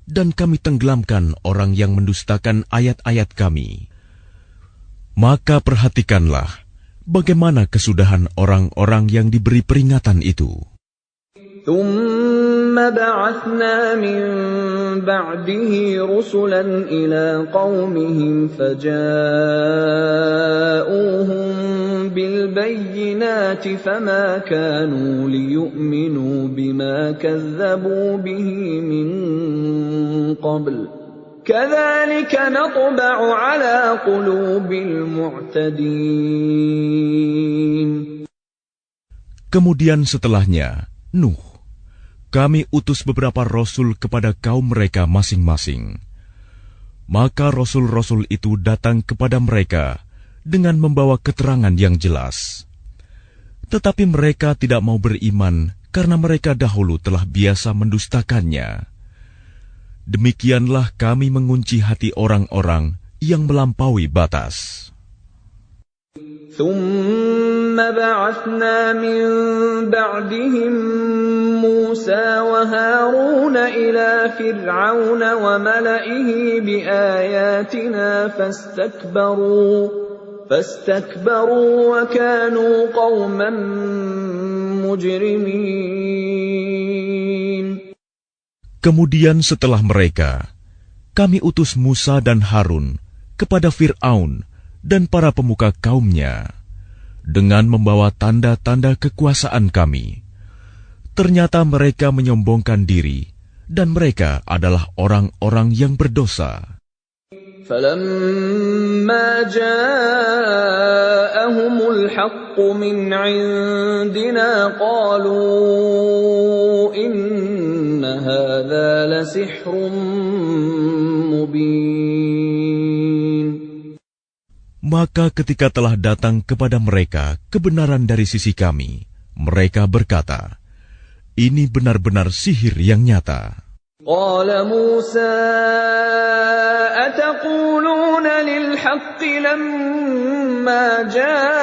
dan kami tenggelamkan orang yang mendustakan ayat-ayat kami. Maka perhatikanlah bagaimana kesudahan orang-orang yang diberi peringatan itu. ثُمَّ بَعَثْنَا مِن بَعْدِهِ رُسُلًا إِلَىٰ قَوْمِهِمْ فَجَاءُوهُم بِالْبَيِّنَاتِ فَمَا كَانُوا لِيُؤْمِنُوا بِمَا كَذَّبُوا بِهِ مِن قَبْلُ كَذَلِكَ نَطْبَعُ عَلَىٰ قُلُوبِ الْمُعْتَدِينَ. Kemudian setelahnya, Nuh, kami utus beberapa rasul kepada kaum mereka masing-masing. Maka rasul-rasul itu datang kepada mereka dengan membawa keterangan yang jelas. Tetapi mereka tidak mau beriman karena mereka dahulu telah biasa mendustakannya. Demikianlah kami mengunci hati orang-orang yang melampaui batas. ثُمَّ بَعَثْنَا مِن بَعْدِهِم مُّوسَىٰ وَهَارُونَ إِلَىٰ فِرْعَوْنَ وَمَلَئِهِ بِآيَاتِنَا فَاسْتَكْبَرُوا وَكَانُوا قَوْمًا مُجْرِمِينَ. Kemudian setelah mereka, kami utus Musa dan Harun kepada Fir'aun dan para pemuka kaumnya, dengan membawa tanda-tanda kekuasaan kami. Ternyata mereka menyombongkan diri, dan mereka adalah orang-orang yang berdosa. فَلَمَّا جَاءَهُمُ الْحَقُّ مِنْ عِندِنَا قَالُوا إِنَّ هَذَا لَسِحْرٌ مُبِينٌ. Maka ketika telah datang kepada mereka kebenaran dari sisi kami, mereka berkata, Ini benar-benar sihir yang nyata. قال موسى أتقولون للحق لما جاءكم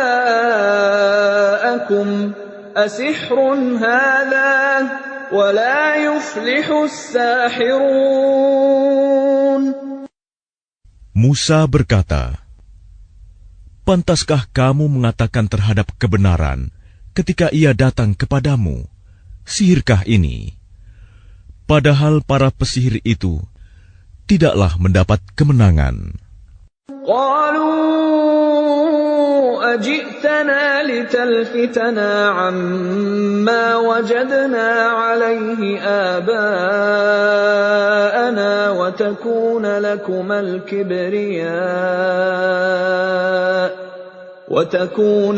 أسحر هذا ولا يفلح الساحرون. Musa berkata, pantaskah kamu mengatakan terhadap kebenaran ketika ia datang kepadamu, sihirkah ini? Padahal para pesihir itu tidaklah mendapat kemenangan. قالوا أجئتنا لتلفتنا عما وجدنا عليه آباءنا وتكون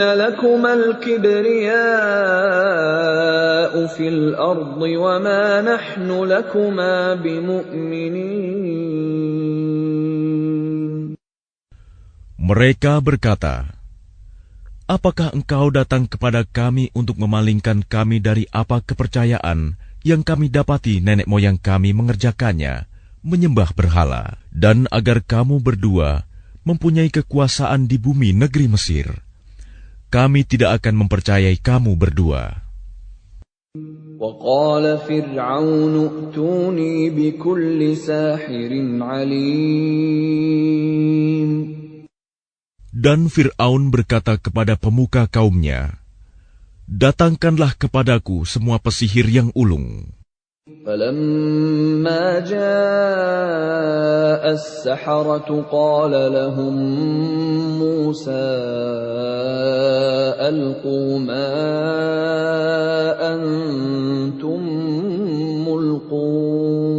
لكما الكبرياء في الأرض وما نحن لكما بمؤمنين. Mereka berkata, apakah engkau datang kepada kami untuk memalingkan kami dari apa kepercayaan yang kami dapati nenek moyang kami mengerjakannya, menyembah berhala, dan agar kamu berdua mempunyai kekuasaan di bumi negeri Mesir? Kami tidak akan mempercayai kamu berdua. وقال فرعون ائتوني بكل ساحر عليم. Dan Fir'aun berkata kepada pemuka kaumnya, datangkanlah kepadaku semua pesihir yang ulung. فلما جاء السحرة قال لهم موسى ألقوا ما أنتم ملقون.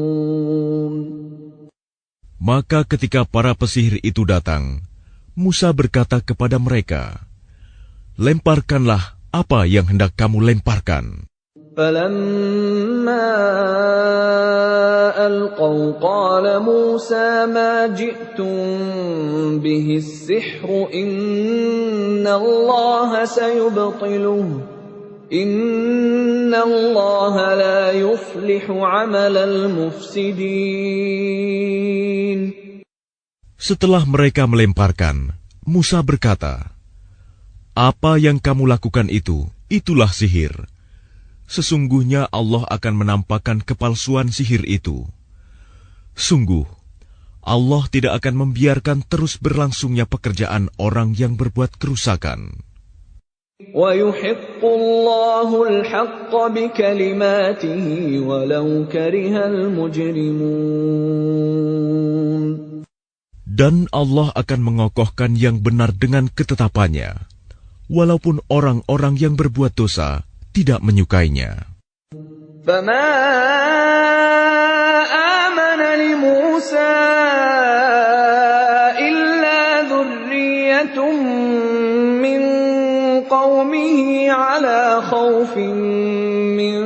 Maka ketika para pesihir itu datang, Musa berkata kepada mereka, lemparkanlah apa yang hendak kamu lemparkan. فلما ألقوا قال موسى ما جئتم به السحر إن الله سيبطله إن الله لا يفلح عمل المفسدين. Setelah mereka melemparkan, Musa berkata, apa yang kamu lakukan itu, itulah sihir. Sesungguhnya Allah akan menampakkan kepalsuan sihir itu. Sungguh, Allah tidak akan membiarkan terus berlangsungnya pekerjaan orang yang berbuat kerusakan. وَيُحِقُّ اللَّهُ الْحَقَّ بِكَلِمَاتِهِ وَلَوْ كَرِهَ الْمُجْرِمُونَ. Dan Allah akan mengokohkan yang benar dengan ketetapannya, walaupun orang-orang yang berbuat dosa tidak menyukainya. فَمَا آمَنَ لِمُوسَى إِلَّا ذُرِّيَّةٌ مِّن قَوْمِهِ عَلَى خَوْفٍ مِّن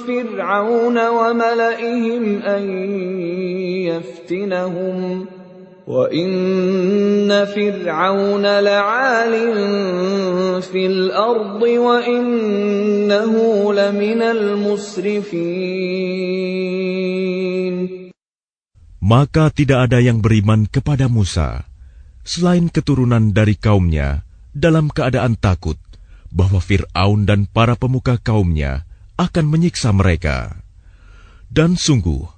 فِرْعَوْنَ وَمَلَئِهِمْ أَن يَفْتِنَهُمْ وَإِنَّ فِرْعَوْنَ لَعَالٍ فِي الْأَرْضِ وَإِنَّهُ لَمِنَ الْمُسْرِفِينَ. Maka tidak ada yang beriman kepada Musa, selain keturunan dari kaumnya, dalam keadaan takut bahwa Fir'aun dan para pemuka kaumnya akan menyiksa mereka. Dan sungguh,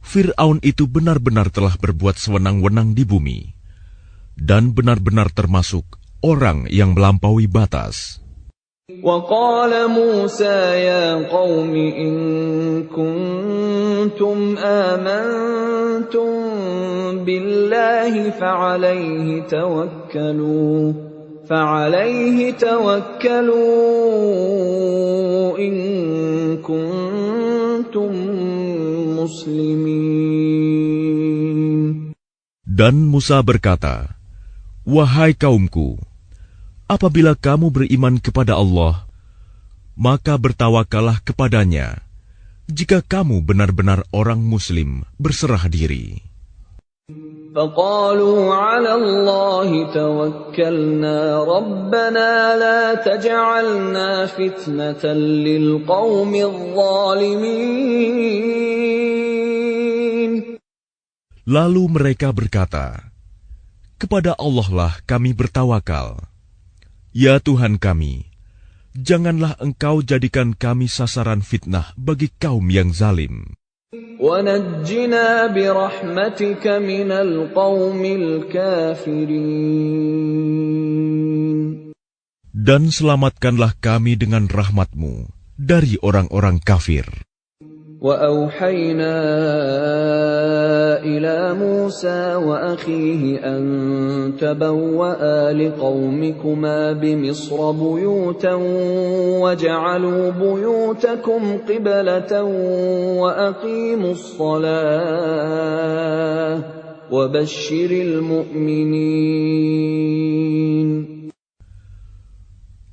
Fir'aun itu benar-benar telah berbuat sewenang-wenang di bumi, dan benar-benar termasuk orang yang melampaui batas. وَقَالَ مُوسَى يَا قَوْمِ إِن كُنتُمْ آمَنتُم بِاللَّهِ فَعَلَيْهِ تَوَكَّلُوا إِن كُنتُم muslimin. Dan Musa berkata, wahai kaumku, apabila kamu beriman kepada Allah, maka bertawakallah kepadanya, jika kamu benar-benar orang muslim berserah diri. فقالوا على الله توكلنا ربنا لا تجعلنا فتنة للقوم الظالمين. Lalu mereka berkata, kepada Allah lah kami bertawakal. Ya Tuhan kami, janganlah Engkau jadikan kami sasaran fitnah bagi kaum yang zalim. وَنَجِّنَا بِرَحْمَتِكَ مِنَ الْقَوْمِ الْكَافِرِينَ. Dan selamatkanlah kami dengan rahmat-Mu dari orang-orang kafir. وَأَوْحَيْنَا إِلَى مُوسَى وَأَخِيهِ أَن تَبَوَّآ لِقَوْمِكُمَا بِمِصْرَ بُيُوتًا وَاجْعَلُوا بُيُوتَكُمْ قِبْلَةً وَأَقِيمُوا الصَّلَاةَ وَبَشِّرِ الْمُؤْمِنِينَ.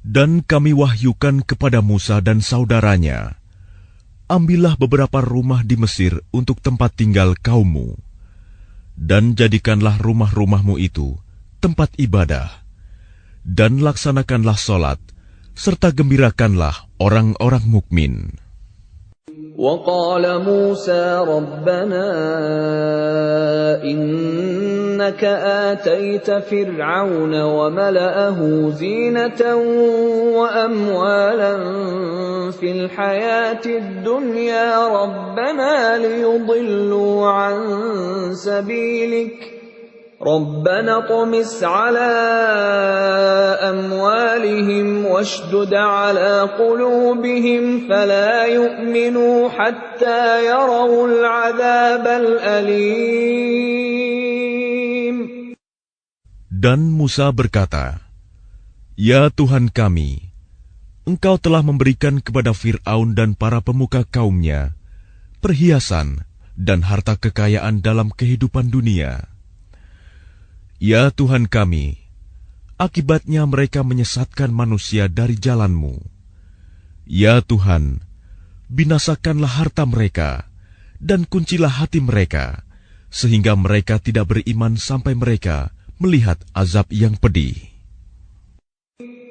Dan kami wahyukan kepada Musa dan saudaranya, ambillah beberapa rumah di Mesir untuk tempat tinggal kaummu, dan jadikanlah rumah-rumahmu itu tempat ibadah, dan laksanakanlah solat, serta gembirakanlah orang-orang mukmin. وقال موسى ربنا إنك آتيت فرعون وملأه زينة وأموالا في الحياة الدنيا ربنا ليضلوا عن سبيلك ربنا اطمس على أموالهم واشدد على قلوبهم فلا يؤمنوا حتى يروا العذاب الأليم. Dan Musa berkata, Ya Tuhan kami, Engkau telah memberikan kepada Fir'aun dan para pemuka kaumnya perhiasan dan harta kekayaan dalam kehidupan dunia. Ya Tuhan kami, akibatnya mereka menyesatkan manusia dari jalan-Mu. Ya Tuhan, binasakanlah harta mereka dan kuncilah hati mereka, sehingga mereka tidak beriman sampai mereka melihat azab yang pedih.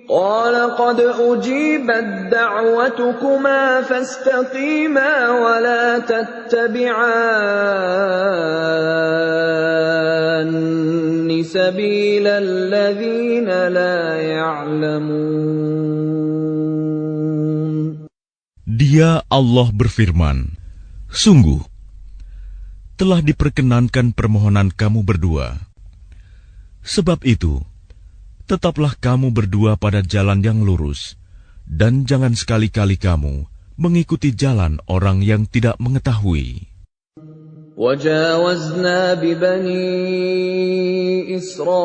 قال قد أجيبت دعوتكما فاستقيما ولا تتبعان سبيل الذين لا يعلمون. Dia Allah berfirman, sungguh, telah diperkenankan permohonan kamu berdua. Sebab itu, tetaplah kamu berdua pada jalan yang lurus, dan jangan sekali-kali kamu mengikuti jalan orang yang tidak mengetahui. وَجَاوَزْنَا بِبَنِي إِسْرَائِيلَ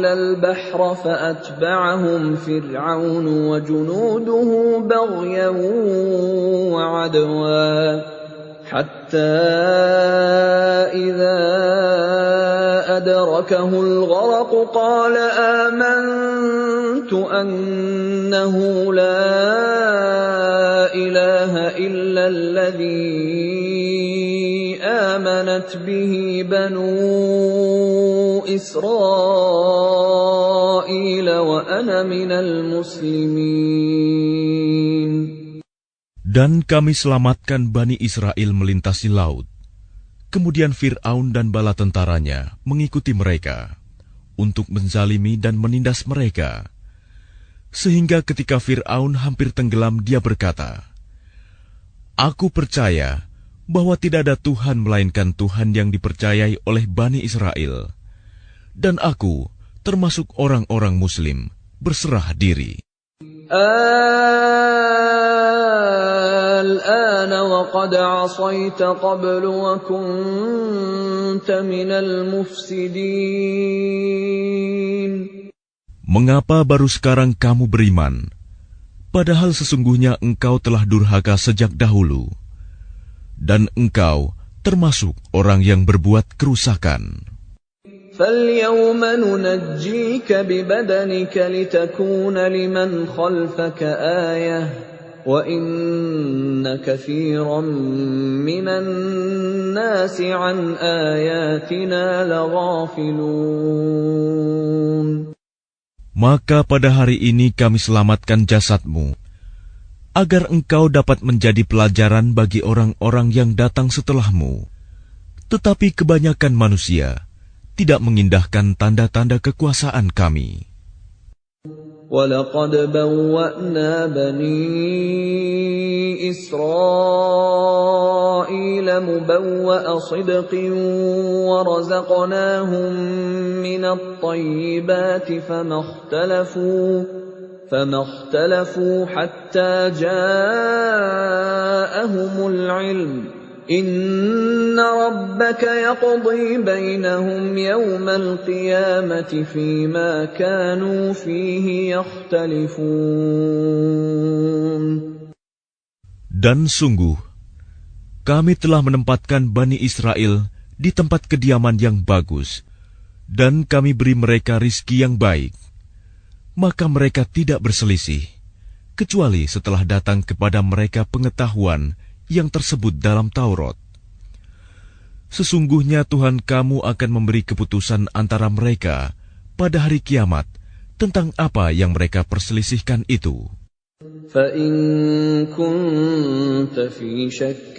الْبَحْرَ فَأَتْبَعَهُمْ فِرْعَوْنُ وَجُنُودُهُ بَغْيًا وَعَدْوًا حَتَّى إِذَا أدركه الغرق قال آمنت أنه لا إله إلا الذي آمنت به بنو إسرائيل وأنا من المسلمين. Dan kami selamatkan Bani Israel melintasi laut. Kemudian Fir'aun dan bala tentaranya mengikuti mereka untuk menzalimi dan menindas mereka. Sehingga ketika Fir'aun hampir tenggelam, dia berkata, Aku percaya bahwa tidak ada Tuhan melainkan Tuhan yang dipercayai oleh Bani Israel. Dan aku, termasuk orang-orang Muslim, berserah diri. الآن وقد عصيت قبل وكنت من المفسدين. Mengapa baru sekarang kamu beriman, padahal sesungguhnya engkau telah durhaka sejak dahulu, dan engkau termasuk orang yang berbuat kerusakan. فَالْيَوْمَ نُنَجِّيكَ بِبَدَنِكَ لِتَكُونَ لِمَنْ خَلْفَكَ آيَةً وَإِنَّ كَثِيرًا مِّنَ النَّاسِ عَنْ آيَاتِنَا لَغَافِلُونَ. Maka pada hari ini kami selamatkan jasadmu, agar engkau dapat menjadi pelajaran bagi orang-orang yang datang setelahmu. Tetapi kebanyakan manusia tidak mengindahkan tanda-tanda kekuasaan kami. وَلَقَدْ بَوَّأْنَا بَنِي إِسْرَائِيلَ مُبَوَّأَ صِدْقٍ وَرَزَقْنَاهُم مِّنَ الطَّيِّبَاتِ فَمَا اخْتَلَفُوا حَتَّىٰ جَاءَهُمُ الْعِلْمُ إِنَّ رَبَّكَ يَقْضِي بَيْنَهُمْ يَوْمَ الْقِيَامَةِ فِيمَا كَانُوا فِيهِ يَخْتَلِفُونَ. Dan sungguh, kami telah menempatkan Bani Israel di tempat kediaman yang bagus, dan kami beri mereka rizki yang baik. Maka mereka tidak berselisih, kecuali setelah datang kepada mereka pengetahuan yang tersebut dalam Taurat. Sesungguhnya Tuhan kamu akan memberi keputusan antara mereka pada hari kiamat tentang apa yang mereka perselisihkan itu. فَإِن كُنتَ فِي شَكٍّ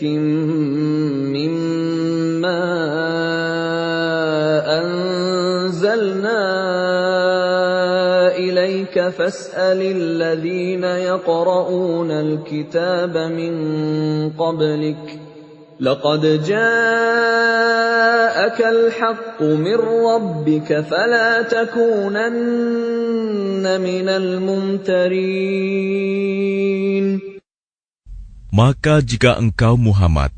مِّمَّا أَنزَلْنَا إِلَيْكَ فَاسْأَلِ الَّذِينَ يَقْرَؤُونَ الْكِتَابَ مِن قَبْلِكَ لَقَدْ جَاءَكَ الْحَقُّ مِن رَّبِّكَ فَلَا تَكُونَنَّ مِنَ الْمُمْتَرِينَ. Maka jika engkau Muhammad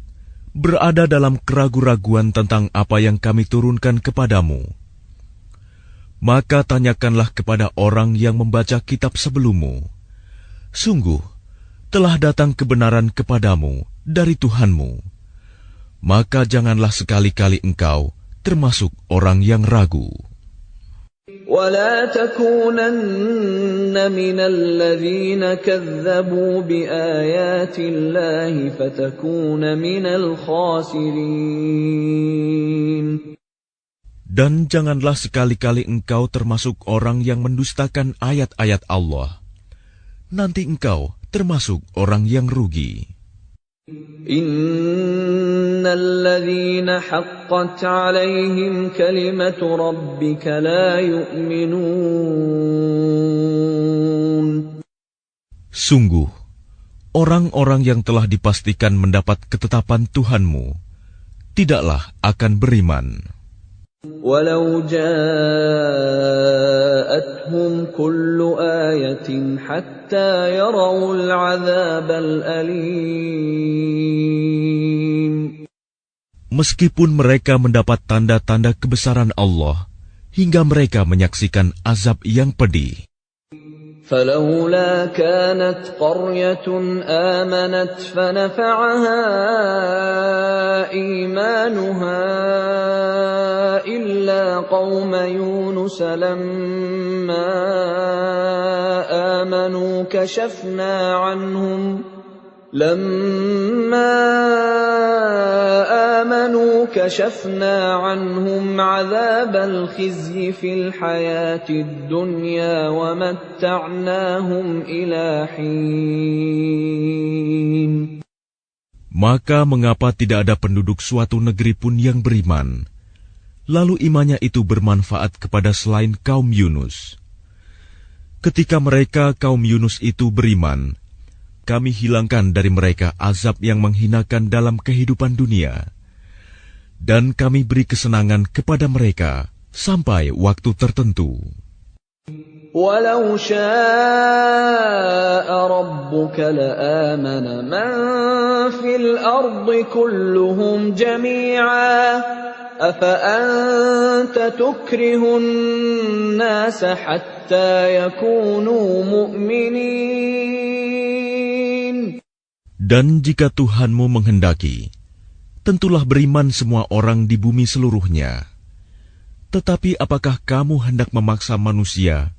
berada dalam keraguan-raguan tentang apa yang kami turunkan kepadamu, maka tanyakanlah kepada orang yang membaca kitab sebelummu. Sungguh, telah datang kebenaran kepadamu dari Tuhanmu. Maka janganlah sekali-kali engkau termasuk orang yang ragu. وَلَا تَكُونَنَّ مِنَ الَّذِينَ كَذَّبُوا بِآيَاتِ اللَّهِ فَتَكُونَ مِنَ الْخَاسِرِينَ. Dan janganlah sekali-kali engkau termasuk orang yang mendustakan ayat-ayat Allah. Nanti engkau termasuk orang yang rugi. Innal ladzina haqqat 'alaihim kalimatu rabbika la yu'minun. Sungguh, orang-orang yang telah dipastikan mendapat ketetapan Tuhanmu tidaklah akan beriman. Walau ja'atuhum kullu ayatin hatta yarawul 'adzabal alim. Meskipun mereka mendapat tanda-tanda kebesaran Allah hingga mereka menyaksikan azab yang pedih. فلولا كانت قرية آمنت فنفعها إيمانها إلا قوم يونس لما آمنوا كشفنا عنهم عذاب الخزي في الحياة الدنيا ومتعناهم إلى حين. Maka mengapa tidak ada penduduk suatu negeri pun yang beriman, lalu imannya itu bermanfaat kepada selain kaum Yunus? Ketika mereka kaum Yunus itu beriman, kami hilangkan dari mereka azab yang menghinakan dalam kehidupan dunia, dan kami beri kesenangan kepada mereka sampai waktu tertentu. Walau syaa rabbuka laamana man fil ardi kulluhum jami'a afa anta tukrihun nasa hatta yakunu mu'minin. Dan jika Tuhanmu menghendaki, tentulah beriman semua orang di bumi seluruhnya. Tetapi apakah kamu hendak memaksa manusia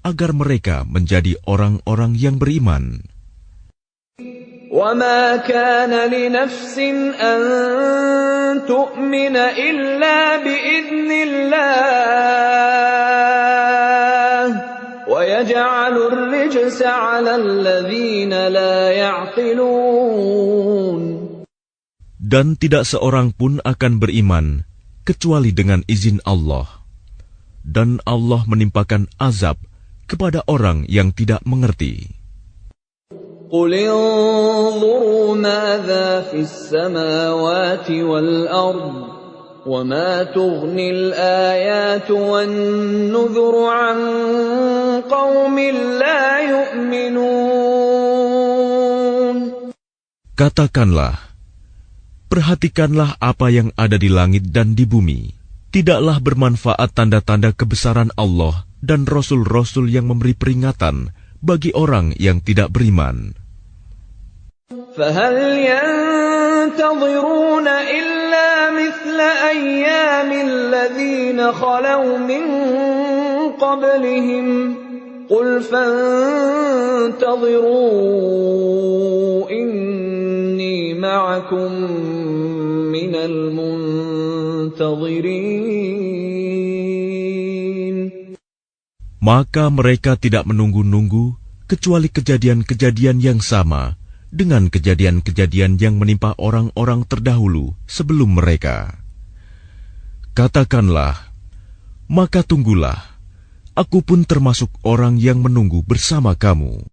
agar mereka menjadi orang-orang yang beriman? وَمَا كَانَ لِنَفْسٍ أَن تُؤْمِنَ إِلَّا بِإِذْنِ اللَّهِ وَيَجْعَلُ الرِّجْسَ عَلَى الَّذِينَ لَا يَعْقِلُونَ. Dan tidak seorang pun akan beriman kecuali dengan izin Allah. Dan Allah menimpakan azab kepada orang yang tidak mengerti. قُلِ انظُرُوا مَاذَا فِي السَّمَاوَاتِ وَالْأَرْضِ وَمَا تُغْنِي الْآيَاتُ وَالنُّذُرُ عَن قَوْمٍ لَّا يُؤْمِنُونَ. Katakanlah, perhatikanlah apa yang ada di langit dan di bumi. Tidaklah bermanfaat tanda-tanda kebesaran Allah dan rasul-rasul yang memberi peringatan bagi orang yang tidak beriman. فَهَلْ يَنتَظِرُونَ إِلَّا مِثْلَ أَيَّامِ الَّذِينَ خَلَوْا مِن قَبْلِهِمْ قُلْ فَانتَظِرُوا إِنِّي مَعَكُم مِّنَ الْمُنتَظِرِينَ. Maka mereka tidak menunggu-nunggu kecuali kejadian-kejadian yang sama dengan kejadian-kejadian yang menimpa orang-orang terdahulu sebelum mereka. Katakanlah, maka tunggulah, aku pun termasuk orang yang menunggu bersama kamu.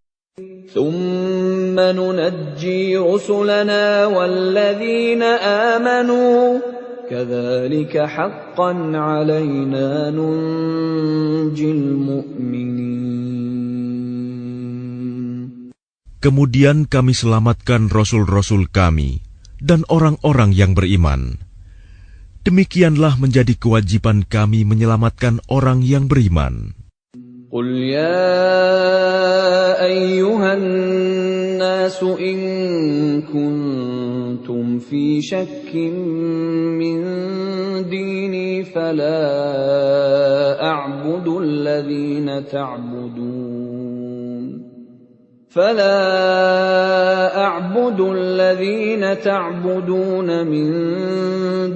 ثُمَّ نُنَجِّي رُسُلَنَا وَالَّذِينَ آمَنُوا كَذَلِكَ حَقًّا عَلَيْنَا نُنْجِي الْمُؤْمِنِينَ. Kemudian kami selamatkan rasul-rasul kami dan orang-orang yang beriman. Demikianlah menjadi kewajiban kami menyelamatkan orang yang beriman. قُلْ يَا أَيُّهَا النَّاسُ إِن كُنتُمْ فِي شَكٍّ مِّن دِينِي فَلَا أَعْبُدُ الَّذِينَ تَعْبُدُونَ مِن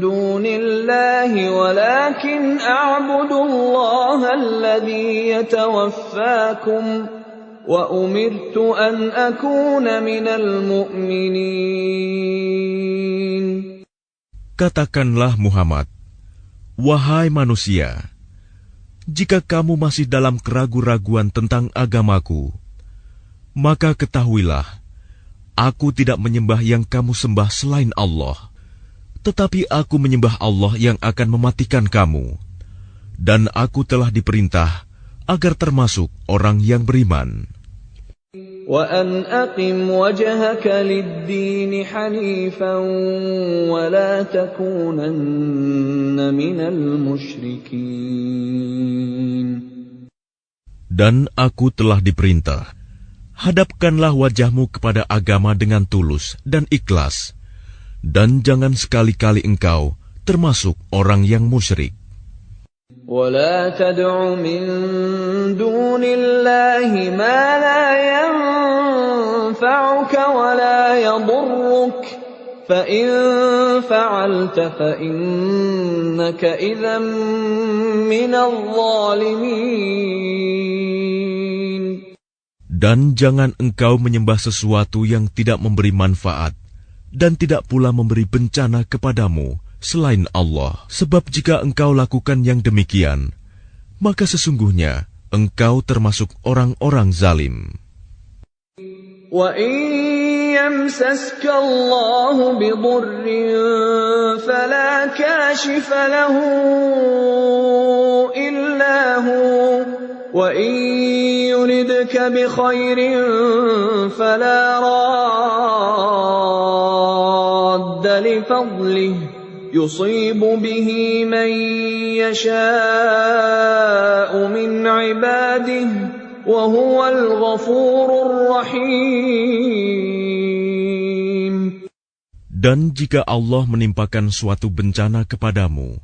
دُونِ اللَّهِ وَلَكِنْ أَعْبُدُ اللَّهَ الَّذِي يَتَوَفَّاكُمْ وَأُمِرْتُ أَنْ أَكُونَ مِنَ الْمُؤْمِنِينَ. Katakanlah Muhammad, wahai manusia, jika kamu masih dalam keraguan-raguan tentang agamaku, maka ketahuilah, aku tidak menyembah yang kamu sembah selain Allah, tetapi aku menyembah Allah yang akan mematikan kamu, dan aku telah diperintah agar termasuk orang yang beriman. وَأَنْ أَقِمْ وَجْهَكَ لِلدِّينِ حَنِيفًا وَلَا تَكُونَنَّ مِنَ الْمُشْرِكِينَ. Dan aku telah diperintah, hadapkanlah wajahmu kepada agama dengan tulus dan ikhlas, dan jangan sekali-kali engkau termasuk orang yang musyrik. وَلَا تَدْعُ مِن دُونِ اللَّهِ مَا لَا يَنفَعُكَ وَلَا يَضُرُّكَ فَإِن فَعَلْتَ فَإِنَّكَ إِذًا مِّنَ الظَّالِمِينَ. Dan jangan engkau menyembah sesuatu yang tidak memberi manfaat dan tidak pula memberi bencana kepadamu selain Allah. Sebab jika engkau lakukan yang demikian, maka sesungguhnya engkau termasuk orang-orang zalim. وَإِن يَمْسَسْكَ اللَّهُ بِضُرٍّ فَلَا كَاشِفَ لَهُ إِلَّا هُوَ وَإِن يُرِدْكَ بِخَيْرٍ فَلَا رَادَّ لِفَضْلِهِ يُصِيبُ بِهِ مَن يَشَاءُ مِنْ عِبَادِهِ وَهُوَ الْغَفُورُ الرَّحِيمُ. Dan jika Allah menimpakan suatu bencana kepadamu,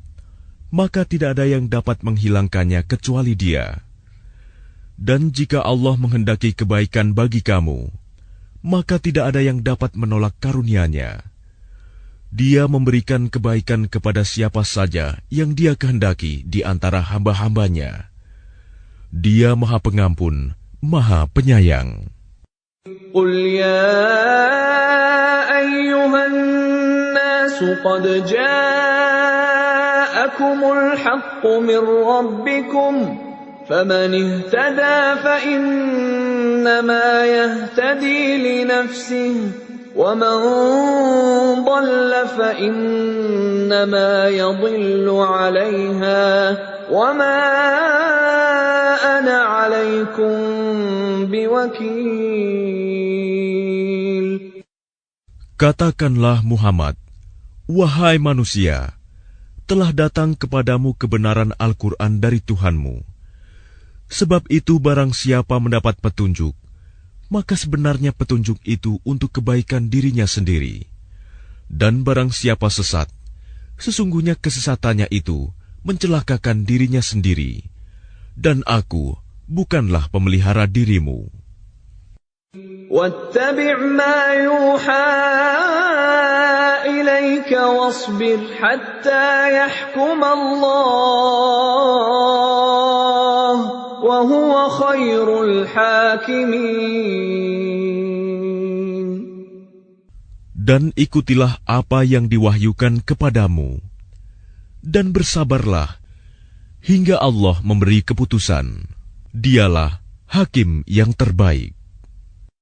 maka tidak ada yang dapat menghilangkannya kecuali Dia. Dan jika Allah menghendaki kebaikan bagi kamu, maka tidak ada yang dapat menolak karunia-Nya. Dia memberikan kebaikan kepada siapa saja yang Dia kehendaki di antara hamba-hambanya. Dia Maha Pengampun, Maha Penyayang. Qul ya ayyuhan nasu qad ja'akumul haqqu min rabbikum faman ihtada fa innama yahtadi li nafsihi وَمَنْ ضَلَّ فَإِنَّمَا يَضِلُّ عَلَيْهَا وَمَا أَنَا عَلَيْكُمْ بِوَكِيلٍ. Katakanlah Muhammad, wahai manusia, telah datang kepadamu kebenaran Al-Quran dari Tuhanmu. Sebab itu barang siapa mendapat petunjuk, maka sebenarnya petunjuk itu untuk kebaikan dirinya sendiri. Dan barang siapa sesat, sesungguhnya kesesatannya itu mencelakakan dirinya sendiri. Dan aku bukanlah pemelihara dirimu. وَاتَّبِعْ مَا يُوحَى إِلَيْكَ وَاصْبِرْ حَتَّى يَحْكُمَ اللَّهُ وَهُوَ خَيْرُ الْحَاكِمِينَ. Dan ikutilah apa yang diwahyukan kepadamu, dan bersabarlah hingga Allah memberi keputusan. Dialah hakim yang terbaik.